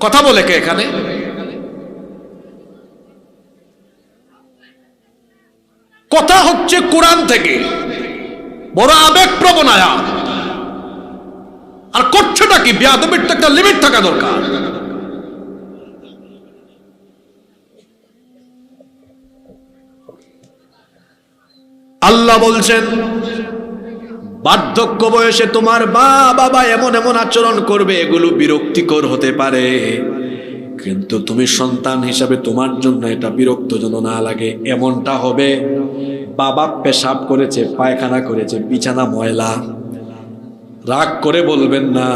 কথা বলে কে এখানে? কথা হচ্ছে কোরআন থেকে, বড় আবেগপ্রবণ আয়াত। আর করছেটা কি? বেয়াদবির তো একটা লিমিট থাকা দরকার। আল্লাহ বলছেন, বার্ধক্য বয়সে তোমার মা বাবা এমন এমন আচরণ করবে, এগুলো বিরক্তিকর হতে পারে, কিন্তু তুমি সন্তান হিসাবে তোমার জন্য এটা বিরক্ত যেন না লাগে। এমনটা হবে, বাবা পেশাব করেছে, পায়খানা করেছে, বিছানা ময়লা, রাগ করে বলবেন না,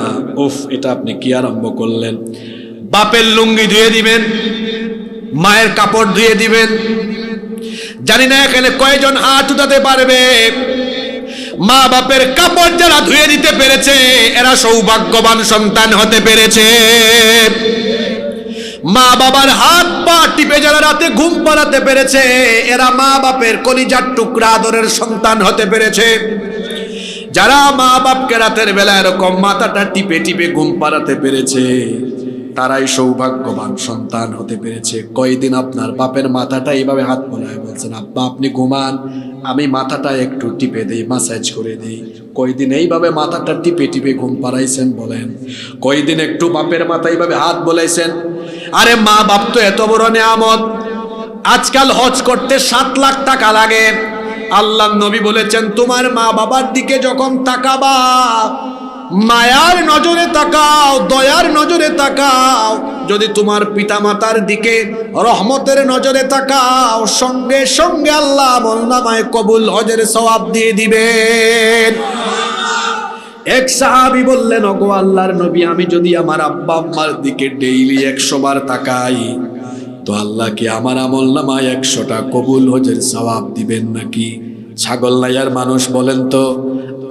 উফ এটা আপনি কি আরম্ভ করলেন? বাপের লুঙ্গি ধুয়ে দিবেন, মায়ের কাপড় ধুয়ে দিবেন। জানি না এখানে কয়জন হাত উঠাতে পারবে মা বাপের কাপড় যারা ধুয়ে দিতে পেরেছে এরা সৌভাগ্যবান সন্তান হতে পেরেছে। মা বাবার হাত পা টিপে যারা রাতে ঘুম পাড়াতে পেরেছে এরা মা বাপের কলিজার টুকরা আদরের সন্তান হতে পেরেছে। যারা মা বাপকে রাতের বেলা এরকম মাথাটা টিপে টিপে ঘুম পাড়াতে পেরেছে তারাই সৌভাগ্যবান সন্তান হতে পেরেছে। কয়দিন আপনার বাপের মাথাটা এইভাবে হাত বোলায় বলছেন, আব্বা আপনি ঘুমান, আমি মাথাটা একটু টিপে দেই, মাসাজ করে দেই। কয়দিন এইভাবে মাথাটা টিপে টিপে ঘুম পাড়াইছেন বলেন? কয়দিন একটু বাপের মাথা এইভাবে হাত বোলাইছেন? আরে মা বাপ তো এত বড় নেয়ামত। আজকাল হজ করতে 7 লাখ টাকা লাগে। আল্লাহ নবী বলেছেন, তোমার মা বাবার দিকে যখন তাকাবা মায়ার নজরে তাকাও, দয়ার নজরে তাকাও। যদি তোমার পিতামাতার দিকে রহমতের নজরে তাকাও, সঙ্গে সঙ্গে আল্লাহ আমলনামায় কবুল হজের সওয়াব দিয়ে দিবেন। এক সাহাবী বললেন, ওগো আল্লাহর নবী, আমি যদি আমার আব্বা আম্মার দিকে ডেইলি 100 বার তাকাই, তো আল্লাহ কি আমার আমলনামায় 100টা কবুল হজের সওয়াব দিবেন নাকি? ছাগল নাইয়ার মানুষ বলেন তো,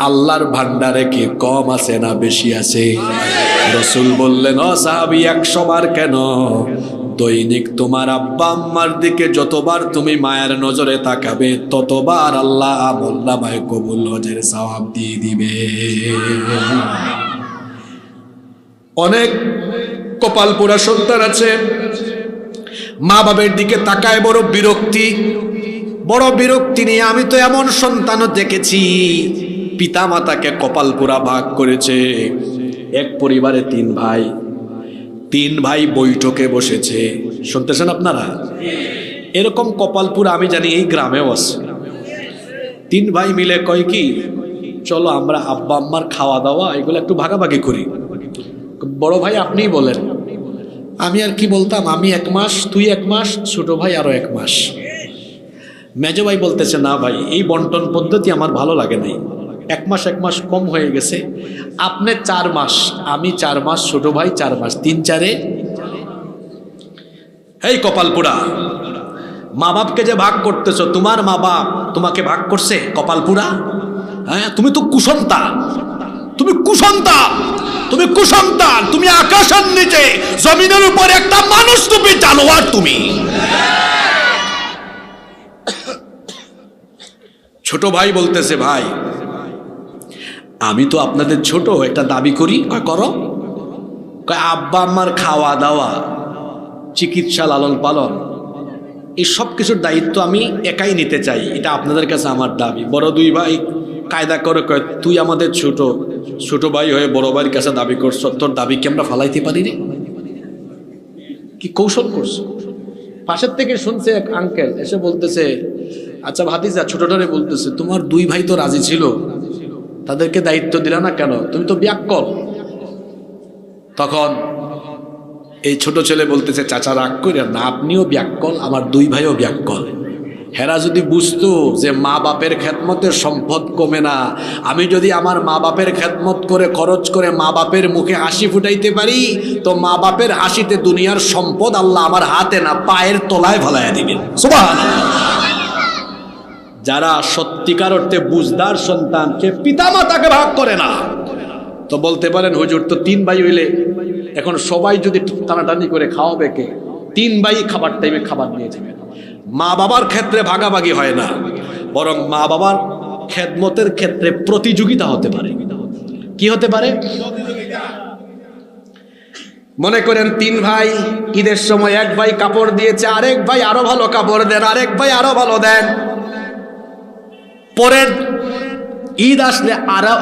আল্লাহর ভান্ডারে কি কম আছে না বেশি আছে? রাসূল বললেন, ও সাহাবী, 100 বার কেন, দৈনিক তোমার আব্বা আম্মার দিকে যতবার তুমি মায়ের নজরে তাকাবে, ততবার আল্লাহ আমলনামায় কবুল হজের সওয়াব দিয়ে দিবে। অনেক কপাল পোড়া সন্তান আছে, মা বাবার দিকে তাকায় বড় বিরক্তি নিয়ে। আমি তো এমন সন্তানও দেখেছি, পিতা মাতাকে কপাল পোড়া ভাগ করেছে। এক পরিবারে 3 ভাই বৈঠকে বসেছে, শুনতেছেন আপনারা? এরকম কপাল পোড়া আমি জানি এই গ্রামেও আছে। 3 ভাই মিলে কয় কি, চলো আমরা আব্বা আম্মার খাওয়া দাওয়া এগুলো একটু ভাগাভাগি করি। বড় ভাই আপনিই বলেন। আমি আর কি বলতাম, আমি 1 মাস, তুই 1 মাস, ছোট ভাই আরো 1 মাস। মেজো ভাই বলতেছে, না ভাই, এই বন্টন পদ্ধতি আমার ভালো লাগে নাই, 1 মাস কম হয়ে গেছে, আপনি 4 মাস, আমি 4 মাস, ছোট ভাই 4 মাস, 3 4 এই কপাল পোড়া। মা বাপকে যে ভাগ করতেছ, তোমার মা বাপ তোমাকে ভাগ করছে? কপাল পোড়া। হ্যাঁ, তুমি তো কুসন্তান, তুমি কুসন্তান, তুমি আকাশের নিচে জমিনের উপর একটা মানুষ, তুমি জানোয়ার। তুমি ছোট ভাই বলতেছে, ভাই আমি তো আপনাদের ছোট, একটা দাবি করি। করো। আব্বা আম্মার খাওয়া দাওয়া, চিকিৎসা, লালন পালন, এই সব কিছুর দায়িত্ব আমি একাই নিতে চাই, এটা আপনাদের কাছে আমার দাবি। বড় 2 ভাই কায়দা করে কয়, তুই আমাদের ছোট ভাই হয়ে বড় ভাইয়ের কাছে দাবি করছ, তোর দাবি কি আমরা ফালাইতে পারি রে? কি কৌশল করছো? পাশের থেকে শুনছে এক আঙ্কেল এসে বলতেছে, আচ্ছা ভাতিজা, ছোটটারে বলতেছে, তোমার 2 ভাই তো রাজি ছিল, তাদেরকে দায়িত্ব দিলা না কেন? তুমি তো ব্যাককল। তখন এই ছোট ছেলে বলতেছে, চাচা রাগ করে না, আপনিও ব্যাককল, আমার 2 ভাইও ব্যাককল। হেরা যদি বুঝতো যে মা বাপের খেদমতের সম্পদ কমে না, আমি যদি আমার মা বাপের খেদমত করে খরচ করে মা বাপের মুখে হাসি ফুটাইতে পারি, তো মা বাপের হাসিতে দুনিয়ার সম্পদ আল্লাহ আমার হাতে না পায়ের তলায় ফেলাইয়া দিবেন। সুবহানাল্লাহ। যারা সত্যিকার অর্থে বুঝদার সন্তান, সে পিতা মাতাকে ভাগ করে না। তো বলতে পারেন, হুজুর তো 3 ভাই হইলে এখন সবাই যদি টানাটানি করে খাওয়াবে কে? 3 ভাই খাবার টাইমে খাবার নিয়ে যাবে। মা বাবার ক্ষেত্রে ভাগাভাগি হয় না, বরং মা বাবার খেদমতের ক্ষেত্রে প্রতিযোগিতা হতে পারে। কি হতে পারে? মনে করেন 3 ভাই, ঈদের সময় 1 ভাই কাপড় দিয়েছে, আরেক ভাই আরো ভালো কাপড় দেন, আরেক ভাই আরো ভালো দেন। পরের ঈদ আসলে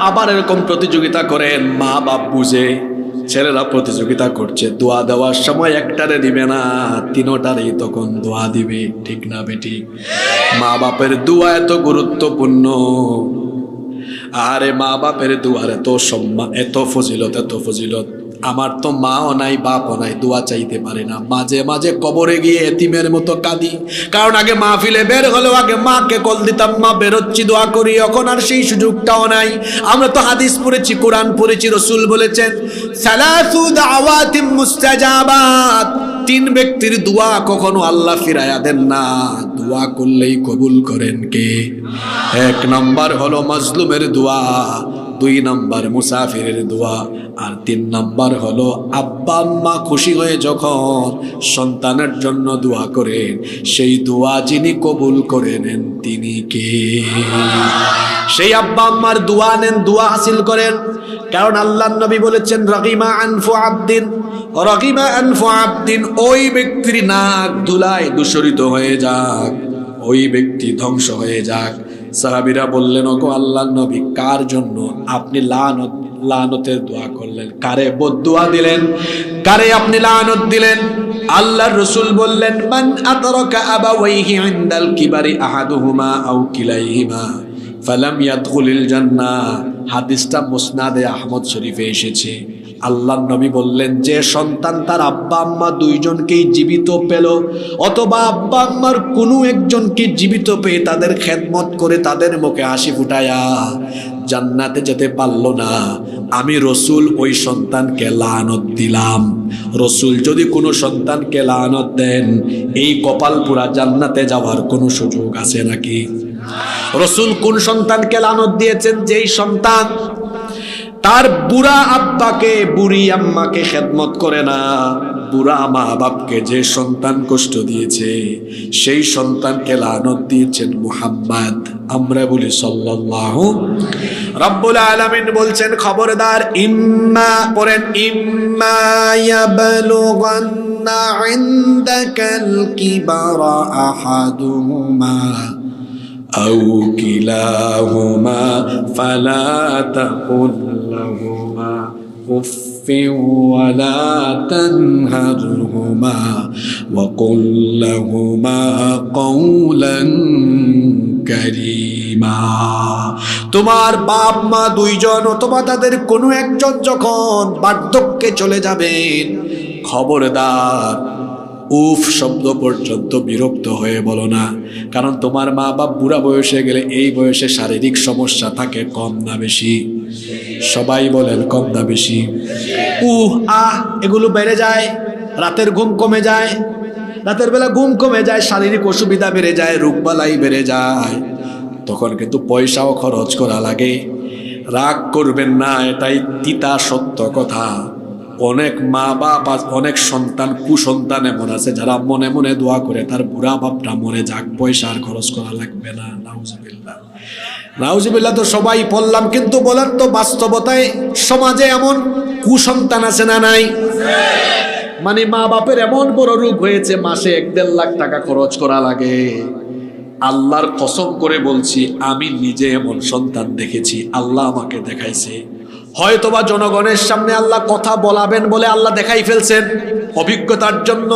আবার এরকম প্রতিযোগিতা করেন। মা বাপ বুঝে ছেলেরা প্রতিযোগিতা করছে, দোয়া দেওয়ার সময় একটারে দিবে না, 3টারেই তখন দোয়া দিবে। ঠিক না বেঠিক? মা বাপের দোয়া এত গুরুত্বপূর্ণ। আরে মা বাপের দোয়ার এত সম্মান, এত ফজিলত। আমার তো মাও নাই, বাপও নাই, দোয়া চাইতে পারে না। মাঝে মাঝে কবরে গিয়ে এতিমের মতো কাঁদি, কারণ আগে মাহফিলে বের হলেও আগে মাকে কল দিতাম, মা বেরোচ্ছি দোয়া করি, এখন আর সেই সুযোগটাও নাই। আমরা তো হাদিস পড়েছি, কোরআন পড়েছি, রাসূল বলেছেন, সালাসু দাওয়াতিম মুস্তাজাবাত, 3 ব্যক্তির দোয়া কখনো আল্লাহ ফিরাইয়া দেন না, দোয়া করলেই কবুল করেন কে? 1 নম্বর হলো মাজলুমের দোয়া, 2 নম্বর মুসাফিরের দোয়া, আর 3 নম্বর হলো আব্বা আম্মা খুশি হয়ে যখন সন্তানের জন্য দোয়া করেন, সেই দোয়া যিনি কবুল করে নেন তিনি কে? সেই আব্বা আম্মার দোয়া নেন, দোয়া হাসিল করেন। কারণ আল্লাহর নবী বলেছেন, রাগিমা আনফু আব্দিন, ওই ব্যক্তির নাক ধুলায় দূষিত হয়ে যাক, ওই ব্যক্তি ধ্বংস হয়ে যাক। সাহাবীরা বললেন, ওগো আল্লাহর নবী, কার জন্য আপনি লানতের দোয়া করলেন? কারে বদদুয়া দিলেন? কারে আপনি লানত দিলেন? আল্লাহর রাসূল বললেন, মান আতরাকা আবাওয়াইহি ইনদাল কিবারি আহাদুহুমা আও কিলাইহিমা ফালাম ইয়াদখুলিল জান্নাহ। হাদিসটা মুসনাদে আহমদ শরীফে এসেছে। আল্লাহর নবী বললেন, যে সন্তান তার আব্বা আম্মা দুইজনকেই জীবিত পেল, অথবা আব্বা আম্মার কোনো একজনকে জীবিত পেয়ে তাদের খেদমত করে তাদের মুখে হাসি ফুটায়া জান্নাতে যেতে পারল না, আমি রসুল ওই সন্তানকে লানত দিলাম। রসুল যদি কোনো সন্তানকে লানত দেন, এই কপাল পুরা জান্নাতে যাওয়ার কোনো সুযোগ আছে নাকি? রসুল কোন সন্তানকে লানত দিয়েছেন? যেই সন্তান তার বুড়া আব্বাকে বুড়ি আম্মাকে খেদমত করে না, বুড়া মা বাপকে যে সন্তান কষ্ট দিয়েছে, সেই সন্তানকে লানত দিয়েছেন মুহাম্মদ। আমরা বলি সাল্লাল্লাহু। রব্বুল আলামিন বলছেন, খবরদার, ইম্মা পড়েন, ইম্মা ইয়াবলুগান্না ইনদাকাল কিবারা আহাদুহুমা أو كلاهما فلا تقل لهما أف ولا تنهرهما وقل لهما قولا كريما। তোমার বাপ মা দুইজন অথবা তাদের কোনো একজন যখন বার্ধক্যে চলে যাবেন, খবরদার উফ শব্দ পর্যন্ত বিরক্ত হয়ে বলো না। কারণ তোমার মা বাপ বুড়া বয়সে গেলে এই বয়সে শারীরিক সমস্যা থাকে কম না বেশি? সবাই বলেন কম না বেশি? এগুলো বেড়ে যায়, রাতের ঘুম কমে যায়, রাতের বেলা ঘুম কমে যায়, শারীরিক অসুবিধা বেড়ে যায়, রোগবালাই বেড়ে যায়, তখন কিন্তু পয়সাও খরচ করা লাগে। রাগ করবেন না, এটাই তিতা সত্য কথা। অনেক মা বাপ, অনেক সন্তান, কুসন্তান এমন আছে যারা মনে মনে দোয়া করে তার বুড়া বাপটা মরে যাক, পয়সা আর খরচ করা লাগবে না। নাউজুবিল্লাহ, নাউজুবিল্লাহ তো সবাই বললাম, কিন্তু বলেন তো বাস্তবতায় সমাজে এমন কুসন্তান আছে না নাই? মানে মা বাপের এমন বড় রোগ হয়েছে, মাসে 1-1.5 লাখ টাকা খরচ করা লাগে। আল্লাহর কসম করে বলছি, আমি নিজে এমন সন্তান দেখেছি, আল্লাহ আমাকে দেখাইছে। হয়তোবা জনগণের সামনে আল্লাহ কথা বলাবেন বলে আল্লাহ দেখাই ফেলছেন অভিজ্ঞতার জন্য।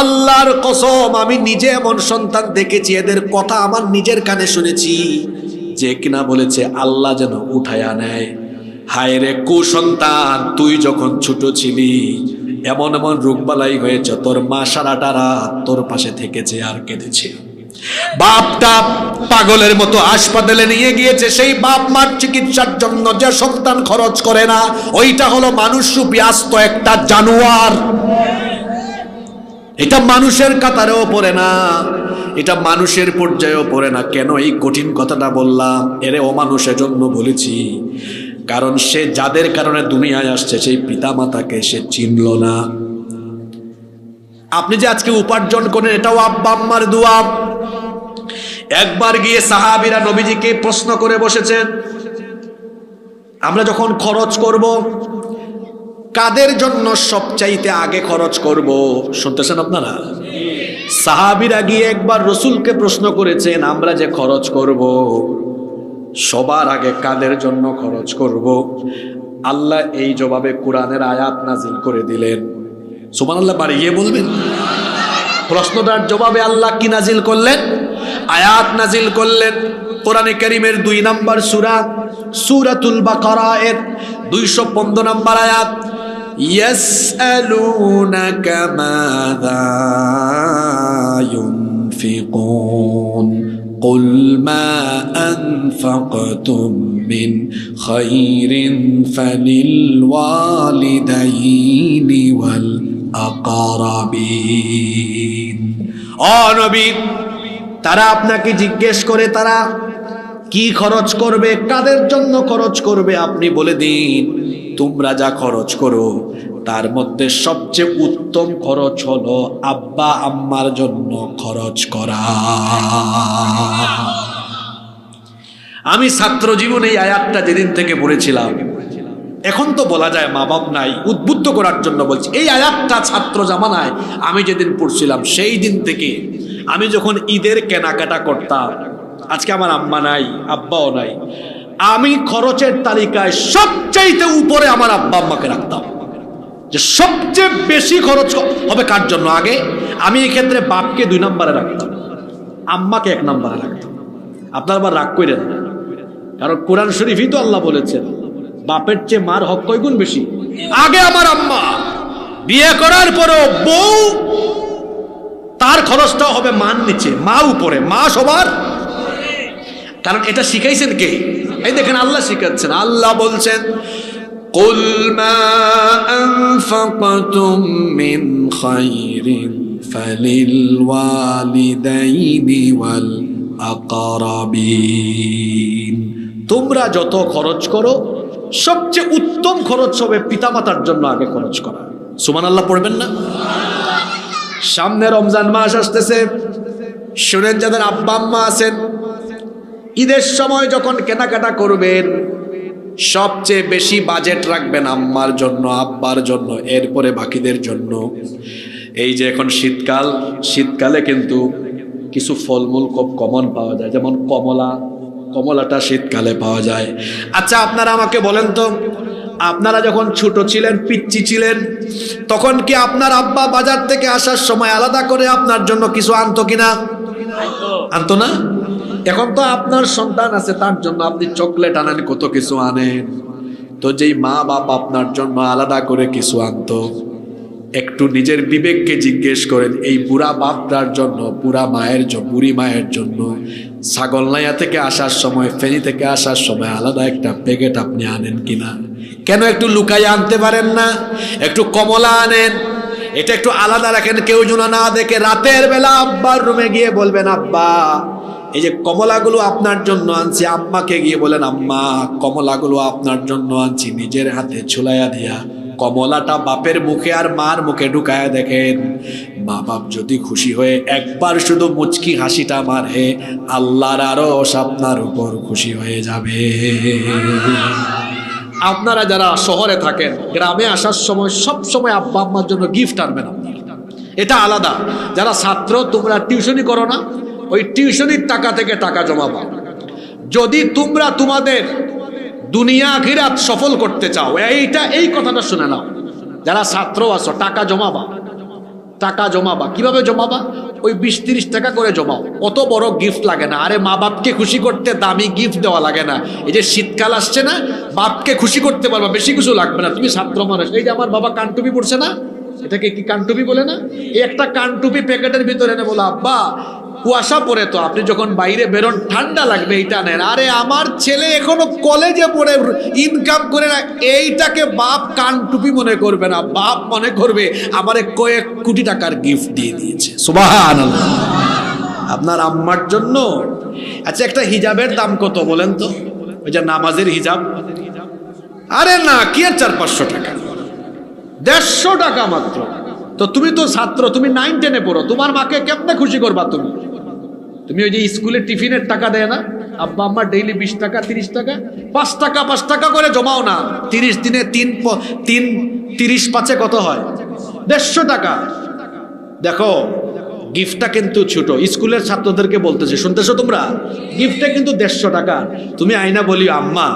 আল্লাহর কসম, আমি নিজে এমন সন্তান দেখেছি, এদের কথা আমার নিজের কানে শুনেছি, যে কিনা বলেছে আল্লাহ যেন উঠায়া নেয়। হায় রে কুসন্তান, তুই যখন ছোট ছিলি এমন এমন রোগবালাই হয়েছে, তোর মা সারাটা রাত তোর পাশে থেকেছে আর কেঁদেছে। বাপটা পাগলের মতো হাসপাতালে নিয়ে গিয়েছে, সেই বাপ মার চিকিৎসার জন্য যে সন্তান খরচ করে না, ওইটা হলো মানুষরূপী আস্ত একটা জানোয়ার। এটা মানুষের কাতারেও পড়ে না, এটা মানুষের পর্যায়েও পড়ে না। কেন এই কঠিন কথাটা বললাম? এরে অমানুষের জন্য বলেছি, কারণ সে যাদের কারণে দুনিয়ায় আসছে সেই পিতা মাতাকে সে চিনল না। আপনি যে আজকে উপার্জন করেন, এটাও আব্বা আম্মার দোয়া। একবার গিয়ে সাহাবীরা নবীজিকে প্রশ্ন করে বসেছেন, আমরা যখন খরচ করব কাদের জন্য সবচাইতে আগে খরচ করব? শুনতেছেন আপনারা? সাহাবীরা গিয়ে একবার রসুলকে প্রশ্ন করেছেন, আমরা যে খরচ করব সবার আগে কাদের জন্য খরচ করব? আল্লাহ এই জবাবে কোরআনের আয়াত নাজিল করে দিলেন। সুবহানাল্লাহ, বাড়িয়ে বলবেন। প্রশ্নটার জবাবে আল্লাহ কি নাজিল করলেন? আয়াত নাজিল করলেন। কোরআনে কারীমের 2 নম্বর সূরা, সূরাতুল বাকারা এর 215 নম্বর আয়াত, ইয়াসআলুনাকা মাযা ইউনফিকুন কুল মা আনফাকতুম মিন খায়রিন ফালিল ওয়ালিদাইনি ওয়াল আকরাবিন। ও নবী, তারা আপনাকে জিজ্ঞেস করে তারা কি খরচ করবে, কাদের জন্য খরচ করবে, আপনি বলে দিন তোমরা যা খরচ করো তার মধ্যে সবচেয়ে উত্তম খরচ হলো আব্বা আম্মার জন্য খরচ করা। আমি ছাত্র জীবনে এই আয়াতটা যেদিন থেকে পড়েছিলাম, এখন তো বলা যায় মা বাপ নাই, উদ্বুদ্ধ করার জন্য বলছি। এই আয়াতটা ছাত্র জামানায় আমি যেদিন পড়ছিলাম, সেই দিন থেকে আমি যখন ঈদের কেনাকাটা করতাম, আজকে আমার আম্মা নাই, আব্বাও নাই, আমি খরচের তালিকায় সবচাইতে উপরে আমার আব্বা আম্মাকে রাখতাম, যে সবচেয়ে বেশি খরচ হবে কার জন্য। আগে আমি এই ক্ষেত্রে বাপকে 2 নম্বরে রাখতাম, আম্মাকে 1 নম্বরে রাখতাম। আপনার আবার রাগ করেন, কারণ কোরআন শরীফই তো আল্লাহ বলেছেন বাপের চেয়ে মার হক কয় গুণ বেশি। আগে আমার আম্মা, বিয়ে করার পরও বউ, তার খরচটা হবে মান নিচে, মা উপরে, মা সবার। কারণ এটা শিখাইছেন কে? এই দেখেন আল্লাহ শিখাচ্ছেন। আল্লাহ বলছেন কুল মা আনফাকতুম মিন খায়রিন ফালিল ওয়ালিদাইনি ওয়াল আকরাবিন। তোমরা যত খরচ করো সবচেয়ে উত্তম খরচ হবে পিতামাতার জন্য আগে খরচ করা। সুবহানাল্লাহ পড়বেন না? সামনে রমজান মাস আসতেছে, শুনেন যাদের আব্বা আম্মা আছেন, ঈদের সময় যখন কেনাকাটা করবেন সবচেয়ে বেশি বাজেট রাখবেন আম্মার জন্য, আব্বার জন্য, এরপরে বাকিদের জন্য। এই যে এখন শীতকাল, শীতকালে কিন্তু কিছু ফলমূল খুব কমন পাওয়া যায়, যেমন কমলাটা শীতকালে পাওয়া যায়। আচ্ছা আপনারা আমাকে বলেন তো, আপনারা যখন ছোট ছিলেন, পিচ্চি ছিলেন, তখন কি আপনার আব্বা বাজার থেকে আসার সময় আলাদা করে আপনার জন্য কিছু আনতো কিনা? আনতো না? এখন তো আপনার সন্তান আছে, তার জন্য আপনি চকলেট আনেন, কত কিছু আনেন। তো যেই মা বাপ আপনার জন্য আলাদা করে কিছু আনতো, একটু নিজের বিবেককে জিজ্ঞেস করেন, এই বুড়া বাপটার জন্য, বুড়া মায়ের জন্য, বুড়ি মায়ের জন্য ছাগলনাইয়া থেকে আসার সময়, ফেনী থেকে আসার সময় আলাদা একটা প্যাকেট আপনি আনেন কিনা? কেন একটু লুকাইয়া আনতে পারেন না? একটু কমলা আনেন, এটা একটু আলাদা রাখেন, কেউ যেন না দেখে। রাতের বেলা আব্বার রুমে গিয়ে বলবেন, আব্বা এই যে কমলাগুলো আপনার জন্য আনছি। আম্মাকে গিয়ে বলেন, আম্মা কমলাগুলো আপনার জন্য আনছি। নিজের হাতে ছুলাইয়া দিয়া কমলাটা বাপের মুখে আর মার মুখে ঢুকায়া দেখেন, মা বাপ যদি খুশি হয়ে একবার শুধু মুচকি হাসিটা মারে, আল্লাহর আরো আপনার উপর খুশি হয়ে যাবে। আপনারা যারা শহরে থাকেন, গ্রামে আসার সময় সব সময় আব্বা আম্মার জন্য গিফট আনবেন আপনারা, এটা আলাদা। যারা ছাত্র, তোমরা টিউশনি করো না, ওই টিউশনির টাকা থেকে টাকা জমাবা। যদি তোমরা তোমাদের দুনিয়া আখিরাত সফল করতে চাও, এই কথাটা শুনে নাও। যারা ছাত্র আছো, টাকা জমাবা, টাকা জমাবা। কিভাবে জমাবা? ওই 20-30 টাকা করে জমাও। অত বড় গিফট লাগে না। আরে মা বাপকে খুশি করতে দামি গিফট দেওয়া লাগে না। এই যে শীতকাল আসছে না, বাপকে খুশি করতে পারবা, বেশি কিছু লাগবে না। তুমি ছাত্র মানুষ, এই যে আমার বাবা কানটুপি পড়ছে না, এটাকে কি কানটুপি বলে না? এই একটা কানটুপি প্যাকেটের ভিতরে এনে বলো, আব্বা কুয়াশা পড়ে তো, আপনি যখন বাইরে বেরোন ঠান্ডা লাগবে, এইটা নেন। আরে আমার ছেলে এখনো কলেজে পড়ে ইনকাম করে না, এইটাকে বাপ কানটুপি মনে করবে না, বাপ মনে করবে আমারে কয়েক কোটি টাকার গিফট দিয়ে দিয়েছে। সুবহানাল্লাহ। আপনার আম্মার জন্য। আচ্ছা একটা হিজাবের দাম কত বলেন তো? ওই যে নামাজের হিজাব, আরে না কি আর 400-500 টাকা, 150 টাকা মাত্র। তো তুমি তো ছাত্র, তুমি 9-10-এ পড়ো, তোমার মাকে কেমনে খুশি করবা তুমি? তুমি ওই যে স্কুলে টিফিনের টাকা দেয় না আব্বা আম্মা, ডেইলি 20 টাকা 30 টাকা, 5 টাকা করে জমাও না। 30 দিনে 30 কত হয়? 150 টাকা। দেখো গিফটটা কিন্তু ছোট, স্কুলের ছাত্রদেরকে বলতেছে, শুনতেছো তোমরা? গিফটটা কিন্তু 150 টাকা। তুমি আইনা বলি, আম্মা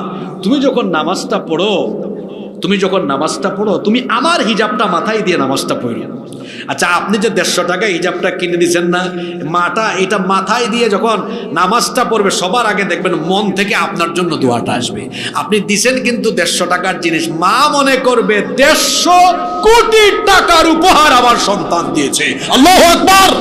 তুমি যখন নামাজটা পড়ো, তুমি আমার হিজাবটা মাথায় দিয়ে নামাজটা পড়ো। আচ্ছা আপনি যে 150 টাকা হিজাবটা কিনে দিচ্ছেন না, মাটা এটা মাথায় দিয়ে যখন নামাজটা পড়বে, সবার আগে দেখবেন মন থেকে আপনার জন্য দোয়াটা আসবে। আপনি দিছেন কিন্তু 150 টাকার জিনিস, মা মনে করবে 150 কোটি টাকার উপহার আমার সন্তান দিয়েছে। আল্লাহু আকবার।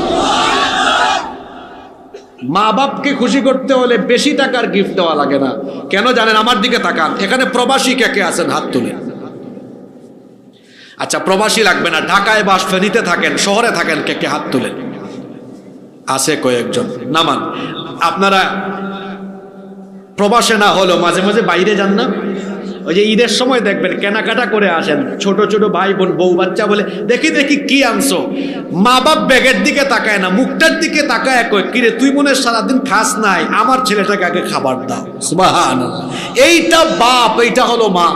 মা বাপকে খুশি করতে হলে বেশি টাকার গিফট দেওয়া লাগে না। কেন জানেন? আমার দিকে তাকান, এখানে প্রবাসী কে কে আছেন? হাত তুলেন। আচ্ছা প্রবাসী লাগবে না, ঢাকায় বা ফেনীতে থাকেন, শহরে থাকেন, কে কে হাত তুলেন? আছে কয়েকজন, নামান। আপনারা প্রবাসে না হলেও মাঝে মাঝে বাইরে যান না? ওই যে ঈদের সময় দেখবেন কেনাকাটা করে আসেন, ছোট ছোট ভাই বোন বউ বাচ্চা বলে, দেখি দেখি কি আনছো। মা বাপ ব্যাগের দিকে তাকায় না, মুখটার দিকে তাকায়, কয় কিরে তুই মনে সারাদিন খাস নাই, আমার ছেলেটাকে আগে খাবার দাও। সুবহানাল্লাহ। এইটা বাপ, এইটা হলো মা।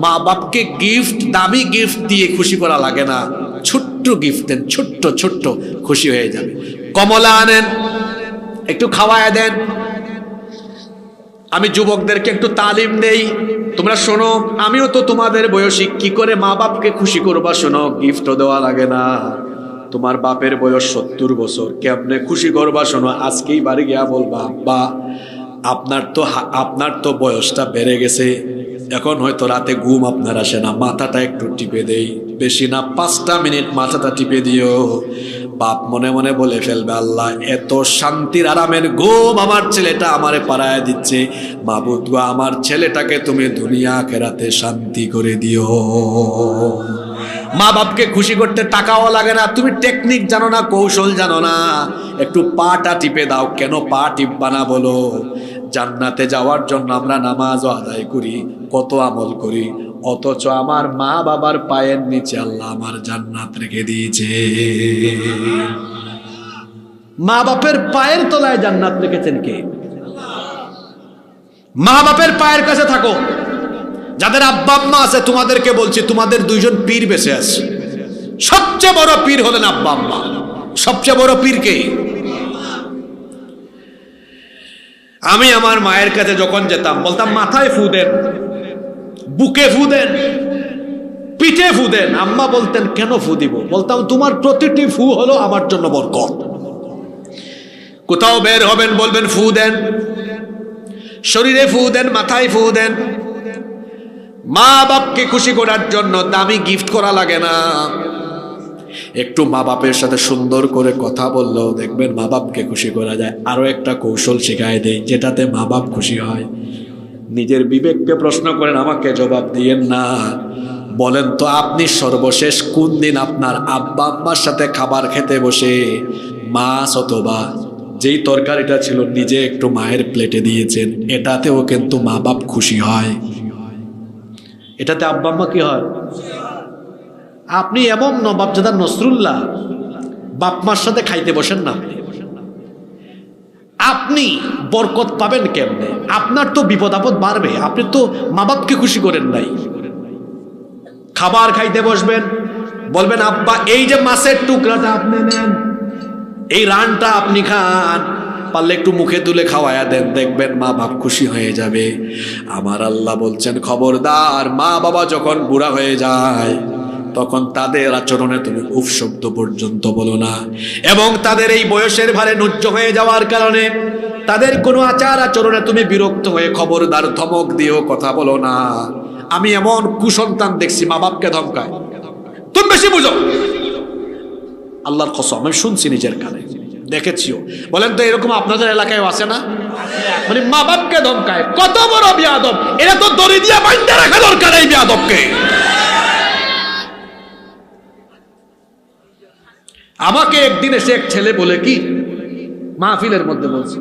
মা বাপকে গিফট, দামি গিফট দিয়ে খুশি করা লাগে না, ছোট্ট গিফট দেন, ছোট্ট ছোট্ট, খুশি হয়ে যাবে। কমলা আনেন, একটু খাওয়ায় দেন। আমি যুবকদেরকে একটু তালিম দেই, তোমরা শোনো, আমিও তো তোমাদের বয়সী, কি করে মা বাপকে খুশি করবা শোনো। গিফটও দেওয়া লাগে না। তোমার বাপের বয়স 70 বছর, কেমনে খুশি করবা শোনো। আজকেই বাড়ি গিয়া বলবা, আব্বা আপনার তো বয়সটা বেড়ে গেছে, এখন হয়তো রাতে ঘুম আপনার আসে না, মাথাটা একটু টিপে দেই, বেশি না 5টা মিনিট মাথাটা টিপে দিও। বাপ মনে মনে বলে ফেলবে, আল্লাহ এত শান্তির আরামের ঘুম আমার ছেলেটা আমারে পাড়ায় দিচ্ছে, মাবুদ গো আমার ছেলেটাকে তুমি দুনিয়া আখিরাতে শান্তি করে দিও। মা বাপকে খুশি করতে টাকাও লাগে না, তুমি টেকনিক জানো না, কৌশল জানো না, একটু পাটা টিপে দাও। কেন পা টিপবা না বলো? জান্নাতে যাওয়ার জন্য আমরা নামাজও আদায় করি, কত আমল করি, অথচ আমার মা বাবার পায়ের নিচে আল্লাহ আমার জান্নাত রেখে দিয়েছে। মা বাপের পায়ের তলায় জান্নাত রেখেছেন কে? মা বাপের পায়ের কাছে থাকো। যাদের আব্বা আম্মা আছে তোমাদেরকে বলছি, তোমাদের 2জন পীর বেঁচে আছে। সবচেয়ে বড় পীর হলেন আব্বা আম্মা। সবচেয়ে বড় পীর কে? আমি আমার মায়ের কাছে যখন যেতাম বলতাম, মাথায় ফু দেন, বুকে ফু দেন, পিঠে ফু দেন। আম্মা বলতেন, কেন ফু দিব? বলতাম, তোমার প্রতিটি ফু হলো আমার জন্য বরকত। কোথাও বের হবেন বলবেন ফু দেন, শরীরে ফু দেন, মাথায় ফু দেন। মা বাপকে খুশি করার জন্য দামি গিফট করা লাগে না, একটু মা বাপের সাথে সুন্দর করে কথা বললেও দেখবেন মা বাপকে খুশি করা যায়। আরো একটা কৌশল শিখায় দেই যেটাতে মা বাপ খুশি হয়। নিজের বিবেককে প্রশ্ন করেন, আমাকে জবাব দিয়েন না। বলেন তো আপনি সর্বশেষ কোন দিন আপনার আব্বা আম্মার সাথে খাবার খেতে বসে মাছ অথবা যেই তরকারিটা ছিল নিজে একটু মায়ের প্লেটে দিয়েছেন? এটাতেও কিন্তু মা বাপ খুশি হয়। এটাতে আব্বা আম্মা কি হয়? আপনি এমন নবাবজাদা নসরুল্লাহ বাপ মার সাথে খাইতে বসেন না, আপনি বরকত পাবেন কেমনে? আপনার তো বিপদ আপদ বাড়বে, আপনি তো মা বাপকে খুশি করেন নাই। খাবার খাইতে বসবেন, বলবেন আব্বা এই যে মাছের টুকরাটা আপনি নেন, এই রানটা আপনি খান, পারলে একটু মুখে তুলে খাওয়ায়া দেন, দেখবেন মা বাপ খুশি হয়ে যাবে। আমার আল্লাহ বলছেন, খবরদার মা বাবা যখন বুড়া হয়ে যায় তখন তাদের আচরণে তুমি উফ শব্দ পর্যন্ত বলো না, এবং তাদের এই বয়সের ভারে নুজ্জ হয়ে যাওয়ার কারণে তাদের কোনো আচার আচরণে তুমি বিরক্ত হয়ে খবরদার ধমক দিয়েও কথা বলো না। আমি এমন কুসন্তান দেখছি মা বাপকে ধমকায়, তুমি বেশি বুঝো। আল্লাহর কসম, আমি শুনছি নিজের কানে, দেখেছিও। বলেন তো এরকম আপনাদের এলাকায় আছে না? মানে মা বাপকে ধমকায়, কত বড় বিয়াদব! এরা তো দড়ি দিয়া বাইন্ধা রাখা দরকার এই বিয়াদবকে। আমাকে একদিন এসে এক ছেলে বলে কি, মাহফিলের মধ্যে বলছে,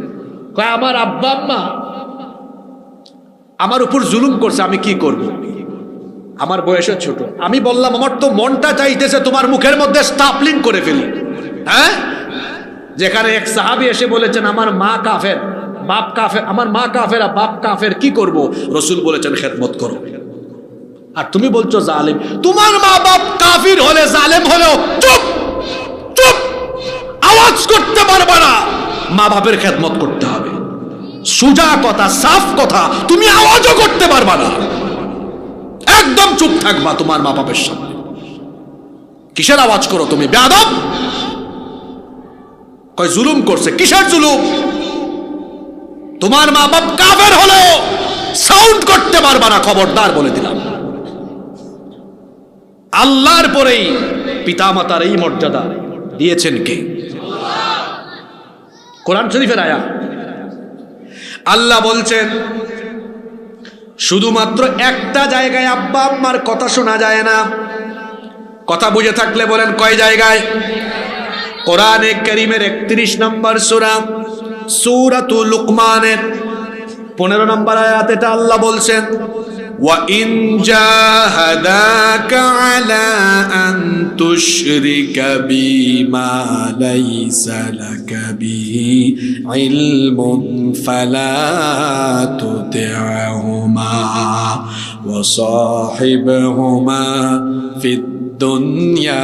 কয় আমার আব্বা আম্মা আমার উপর জুলুম করছে, আমি কি করব? আমার বয়সে ছোট। আমি বললাম, আমার তো মনটা চাইতেছে তোমার মুখের মধ্যে স্টাপলিং করে ফেলি। হ্যাঁ, যেখানে এক সাহাবী এসে বলেছেন আমার মা কাফের, বাপ কাফের, আমার মা কাফের আর বাপ কাফের, কি করব? রাসূল বলেছেন খেদমত করো। আর তুমি বলছো জালেম। তোমার মা বাপ কাফির হলে জালেম হলেও চুপ চুপ, আওয়াজ করতে পারবে না। মা বাপের খেদমত করতে হবে, সোজা কথা, সাফ কথা। তুমি আওয়াজও করতে পারবে না, একদম চুপ থাকবা তোমার মা বাপের সামনে। কিসের আওয়াজ করো তুমি বেয়াদব? কয় জুলুম করছে। কিসের জুলুম? তোমার মা বাপ কাফের হলো সাউন্ড করতে পারবা না, খবরদার বলে দিলাম। আল্লাহর পরেই পিতামাতার এই মর্যাদা দিয়েছেন কে? কোরআন শরীফের আয়াত। আল্লাহ বলছেন শুধুমাত্র একটা জায়গায় আব্বা আম্মার কথা শোনা যায় না। কথা বুঝে থাকলে বলেন কয় জায়গায়? কোরআনে কারীমের 31 নম্বর সূরা, সূরাতুল লুকমানের 15 নম্বর আয়াতে এটা আল্লাহ বলছেন, ওয়া ইন জাহাদাকা আলা আন তুশরিকা বিমা লাইসা লাকা বিহি ইলমুন ফালা তুতি'হুমা ওয়া সাহিবহুমা ফিদ দুনিয়া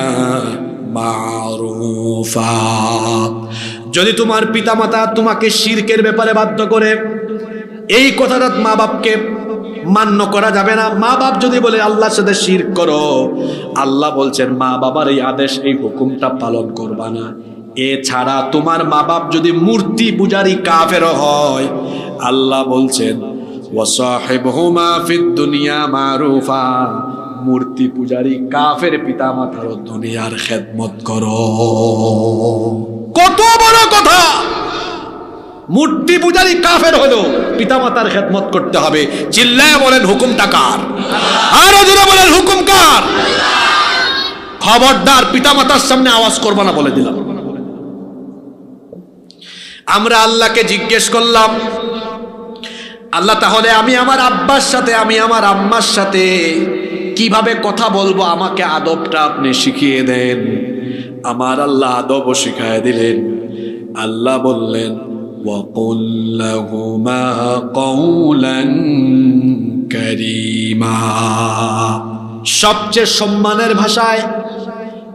মারুফা। যদি তোমার পিতামাতা তোমাকে শিরকের ব্যাপারে বাধ্য করে, এই কথাটা মা বাপকে মান্য করা যাবে না। মা বাপ যদি বলে আল্লাহর সাথে শিরক করো, আল্লাহ বলছেন মা বাবার এই আদেশ, এই হুকুমটা পালন করবা না। এছাড়া তোমার মা বাপ যদি মূর্তি পূজারী কাফের হয়, আল্লাহ বলছেন ওয়াসাহিবহুমা ফিদ দুনিয়া মারুফা, মূর্তি পূজারী কাফের পিতামাতার দুনিয়ার খেদমত করো। কত বড় কথা! মূর্তি পূজারী কাফের হলো, পিতামাতার খেদমত করতে হবে। চিল্লায় বলেন হুকুমটা কার? আরো জোরে বলেন হুকুম কার? খবরদার পিতামাতার সামনে আওয়াজ করবা না, বলে দিলাম। আমরা আল্লাহকে জিজ্ঞেস করলাম, আল্লাহ তাহলে আমি আমার আব্বার সাথে, আমি আমার আম্মার সাথে কিভাবে কথা বলবো, আমাকে আদবটা আপনি শিখিয়ে দেন। আমার আল্লাহ আদবও শিখায় দিলেন। আল্লাহ বললেন وَقُلْ لَهُمَا قَوْلًا كَرِيمًا, সবচেয়ে সম্মানের ভাষায়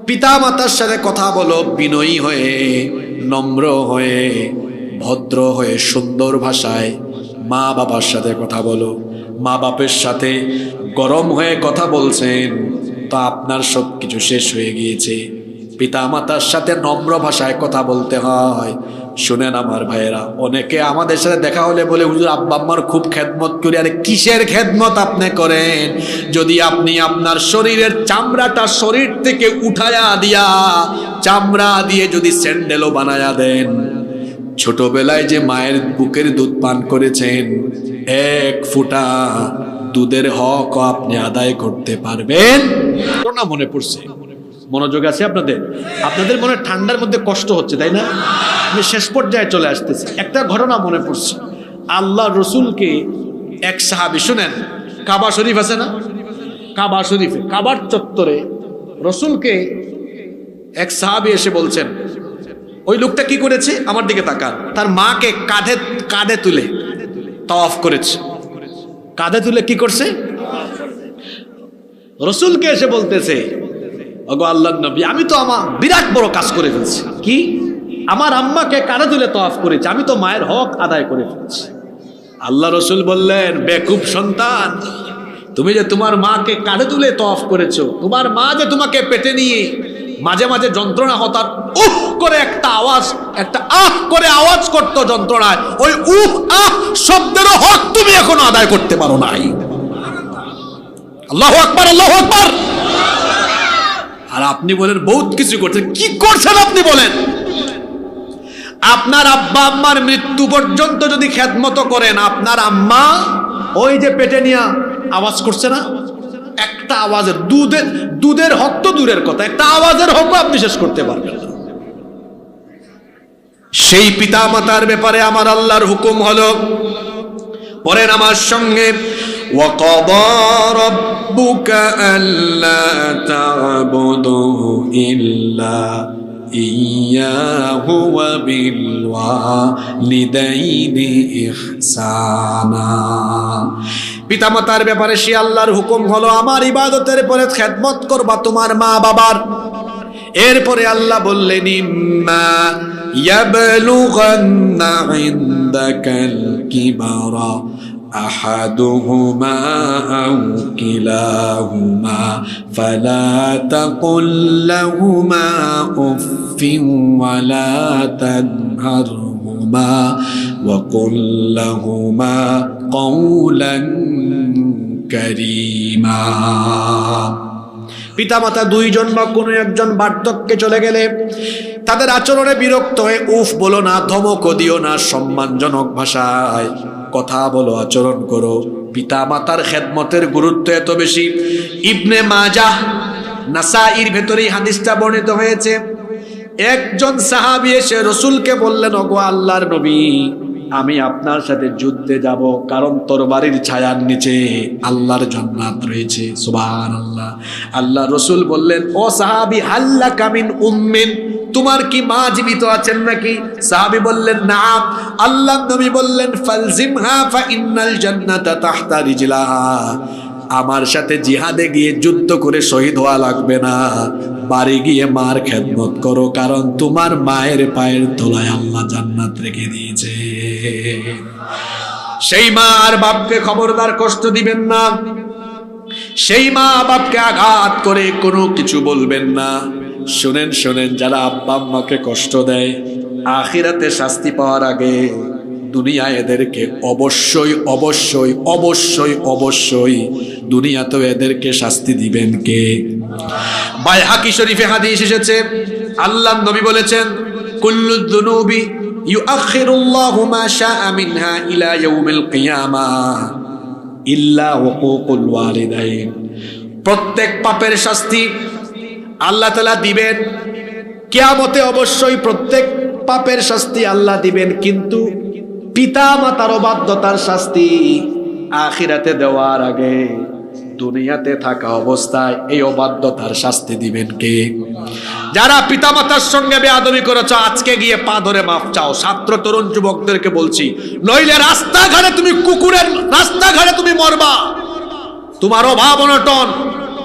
পিতা মাতার সাথে কথা বলো, বিনয়ী হয়ে, নম্র হয়ে, ভদ্র হয়ে, সুন্দর ভাষায়। মা বাবার সাথে কথা বলো, মা বাপের সাথে গরম হয়ে কথা বলছেন তো আপনার সব কিছু শেষ হয়ে গিয়েছে। পিতা মাতার সাথে নম্র ভাষায় কথা বলতে হয়। শুনেন আমার ভাইয়েরা, অনেকে আমাদের সাথে দেখা হলে বলে হুজুর আব্বা আম্মার খুব খেদমত করি। আরে কিসের খেদমত আপনি করেন? যদি আপনি আপনার শরীরের চামড়াটা শরীর থেকে উঠায়া দিয়া, চামড়া দিয়ে যদি স্যান্ডেলও বানায়া দেন, ছোটবেলায় যে মায়ের বুকের দুধ পান করেছেন, এক ফোঁটা দুধের হক আপনি আদায় করতে পারবেন না? মনে পড়ছে? মনোযোগ আছে আপনাদের? আপনাদের মনে ঠান্ডার মধ্যে কষ্ট হচ্ছে, তাই না? আমি শেষ পর্যায়ে চলে আসতেছি। একটা ঘটনা মনে পড়ছে। আল্লাহ রসুলকে এক সাহাবী, শুনেন, কাবা শরীফ আছে না? কাবা শরীফে, কাবার চত্বরে রসুলকে এক সাহাবী এসে বলছেন, ওই লোকটা কি করেছে? আমার দিকে তাকান। তার মাকে কাঁধে তুলে তাওয়াফ করেছে। কাঁধে তুলে কি করছে? রসুলকে এসে বলতেছে, ওগো আল্লাহর নবী, আমি তো আমার বিরাট বড় কাজ করে ফেলছি। কি? আমার আম্মাকে কাঁধে তুলে তাওয়াফ করেছে, আমি তো মায়ের হক আদায় করে ফেলছি। আল্লাহ রসুল বললেন, বেকুব সন্তান, তুমি যে তোমার মাকে কাঁধে তুলে তাওয়াফ করেছো, তোমার মা যে তোমাকে পেটে নিয়ে মাঝে মাঝে যন্ত্রণা হতার উহ করে একটা আওয়াজ, একটা আহ করে আওয়াজ করতো যন্ত্রণায়, ওই উহ আহ শব্দেরও হক তুমি এখনো আদায় করতে পারো নাই। আল্লাহু আকবার, আল্লাহু আকবার। আর আপনি বলেন বহুত কিছু করছেন। কি করছেন আপনি বলেন? আপনার আব্বা আম্মার মৃত্যু পর্যন্ত যদি খেদমত করেন, আপনার আম্মা ওই যে পেটে নিয়ে আওয়াজ করছে না, একটা আওয়াজের, দুধের হক তো দূরের কথা, একটা আওয়াজের হক আপনি শেষ করতে পারবেন না। সেই পিতা মাতার ব্যাপারে আমার আল্লাহর হুকুম হলো, পড়েন আমার সঙ্গে, وَقَضَى رَبُّكَ أَلَّا تَعْبُدُوا إِلَّا إِيَّاهُ وَبِالْوَالِدَيْنِ إِحْسَانًا। পিতামাতার ব্যাপারে সে আল্লাহর হুকুম হলো, আমার ইবাদতের পরে খেদমত করবা তোমার মা বাবার। এরপরে আল্লাহ বললেন, ইম্মা ইয়াবলুগান্না ইনদাকাল কিবারা أحدهما أو كلاهما فلا تقل لهما أف ولا تنهرهما وقل لهما قولا كريما। পিতামাতা দুইজন বা কোনো একজন বার্ধক্যে চলে গেলে তাদের আচরণে বিরক্ত হয়ে উফ বলো না, ধমকও দিও না, সম্মানজনক ভাষায় কথা বলো, আচরণ করো। পিতা মাতার খেদমতের গুরুত্ব এত বেশি। ইবনে মাজাহ নাসাইর ভেতরেই হাদিসটা বর্ণিত হয়েছে। একজন সাহাবী এসে রাসূলকে বললেন, ওগো আল্লাহর নবী, আমি আপনার সাথে যুদ্ধে যাব, কারণ তরবারির ছায়ার নিচে আল্লাহর জান্নাত রয়েছে। সুবহানাল্লাহ। আল্লাহ রাসূল বললেন, ও সাহাবী, হাল্লাকা মিন উম্মিন, তোমার কি মা জীবিত আছেন নাকি? সাহাবী বললেন, নাম। আল্লাহ নবী বললেন, ফালজিমহা ফা ইন্নাল জান্নাতা তাহতা রিজলাহা, আমার সাথে জিহাদে গিয়ে যুদ্ধ করে শহীদ হওয়া লাগবে না, বাড়ি গিয়ে মার খেদমত করো, কারণ তোমার মায়ের পায়ের তলায় আল্লাহ জান্নাত রেখে দিয়েছে। সেই মা আর বাপকে খবরদার কষ্ট দিবেন না, সেই মা বাপকে আঘাত করে কোনো কিছু বলবেন না। শুনেন শুনেন, যারা আব্বা আম্মাকে কষ্ট দেয়, আখিরাতে শাস্তি পাওয়ার আগে দুনিয়ায় এদেরকে অবশ্যই অবশ্যই অবশ্যই অবশ্যই দুনিয়াতেও এদেরকে শাস্তি দিবেন কে? বাইহাকি শরীফে হাদিস এসেছে, আল্লাহর নবী বলেছেন, কুল্লু যুনুবি ইউআখিরুল্লাহু মা শাআ মিনহা ইলা ইয়াউমিল কিয়ামাহ ইল্লা হুকুকুল ওয়ালিদাইন। প্রত্যেক পাপের শাস্তি আল্লাহ তাআলা দিবেন কিয়ামতে, অবশ্যই প্রত্যেক পাপের শাস্তি আল্লাহ দিবেন, কিন্তু পিতা মাতার অবাধ্যতার শাস্তি আখিরাতে দেওয়ার আগে দুনিয়াতে থাকা অবস্থায় এই অবাধ্যতার শাস্তি দিবেন কে? যারা পিতা মাতার সঙ্গে বেয়াদবি করেছ, আজকে গিয়ে পা ধরে মাফ চাও। ছাত্র তরুণ যুবকদেরকে বলছি, নইলে রাস্তাঘাটে তুমি কুকুরের রাস্তাঘাটে তুমি মরবা। তোমার অভাব অনটন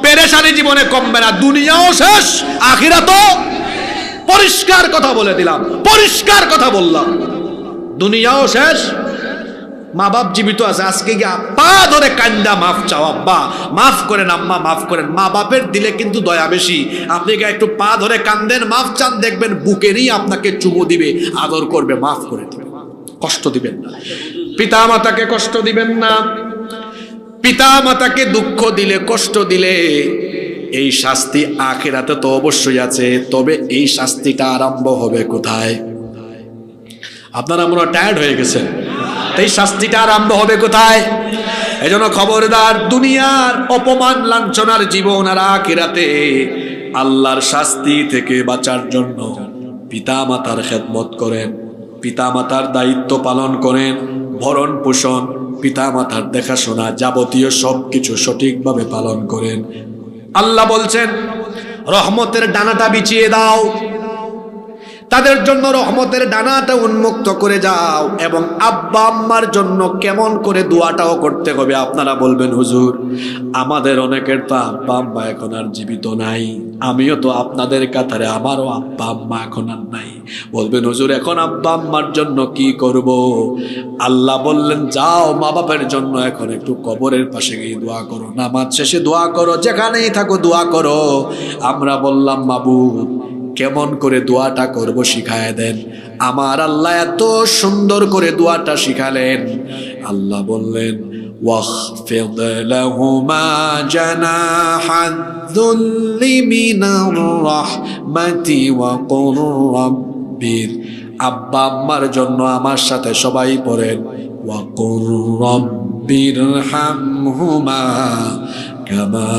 পেরেশানি জীবনে কমবে না, দুনিয়াও শেষ আখিরাতও। পরিষ্কার কথা বলে দিলাম, পরিষ্কার কথা বললাম, দুনিয়াও শেষ। মা বাপ জীবিত আছে, আজকে গিয়ে পা ধরে কান্দা মাফ চাও, আব্বা মাফ করেন, আম্মা মাফ করেন। মা বাপের দিলে কিন্তু দয়া বেশি। আপনি গিয়ে একটু পা ধরে কান্দেন, মাফ চান, দেখবেন বুকেরই আপনাকে চুমু দিবে, আদর করবে, মাফ করে দিবে, কষ্ট দিবেন না। পিতা মাতাকে কষ্ট দিবেন না। পিতা মাতাকে দুঃখ দিলে, কষ্ট দিলে এই শাস্তি আখিরাতে তো অবশ্যই আছে, তবে এই শাস্তিটা আরম্ভ হবে কোথায়? আপনারা মনে হয় টায়ার্ড হয়ে গেছেন, এই শাস্তিটা আরম্ভ হবে কোথায়? এজন্য খবরদার, দুনিয়ার অপমান লাঞ্ছনার জীবন আর আখিরাতে আল্লাহর শাস্তি থেকে বাঁচার জন্য পিতা মাতার খেদমত করেন, পিতা মাতার দায়িত্ব পালন করেন, ভরণ পোষণ, পিতা মাতার দেখাশোনা, যাবতীয় সবকিছু সঠিকভাবে পালন করেন। আল্লাহ বলছেন, রহমতের ডানাটা বিছিয়ে দাও, তাদের জন্য রহমতের ডানাটা উন্মুক্ত করে যাও। এবং আব্বা আম্মার জন্য কেমন করে দোয়াটাও করতে হবে। আপনারা বলবেন, হুজুর আমাদের অনেকের তো আব্বা আম্মা এখন আর জীবিত নাই, আমিও তো আপনাদের কাতারে, আমারও আব্বা আম্মা এখন আর নাই। বলবেন, হুজুর এখন আব্বা আম্মার জন্য কি করব? আল্লাহ বললেন, যাও মা বাপের জন্য এখন একটু কবরের পাশে গিয়ে দোয়া করো, নামাজ শেষে দোয়া করো, যেখানেই থাকো দোয়া করো। আমরা বললাম, মাবুদ কেমন করে দোয়াটা করব শিখায় দেন। আমার আল্লাহ এত সুন্দর করে দোয়াটা শিখালেন। আল্লাহ বললেন, ওয়াখফিদ লাহুমা জানাহাদ-যুল্লি মিনার রাহমাতি ওয়া কুর রাব্বির। আব্বা আম্মার জন্য আমার সাথে সবাই পড়েন, ওয়া কুর রাব্বিরহামহুমা কামা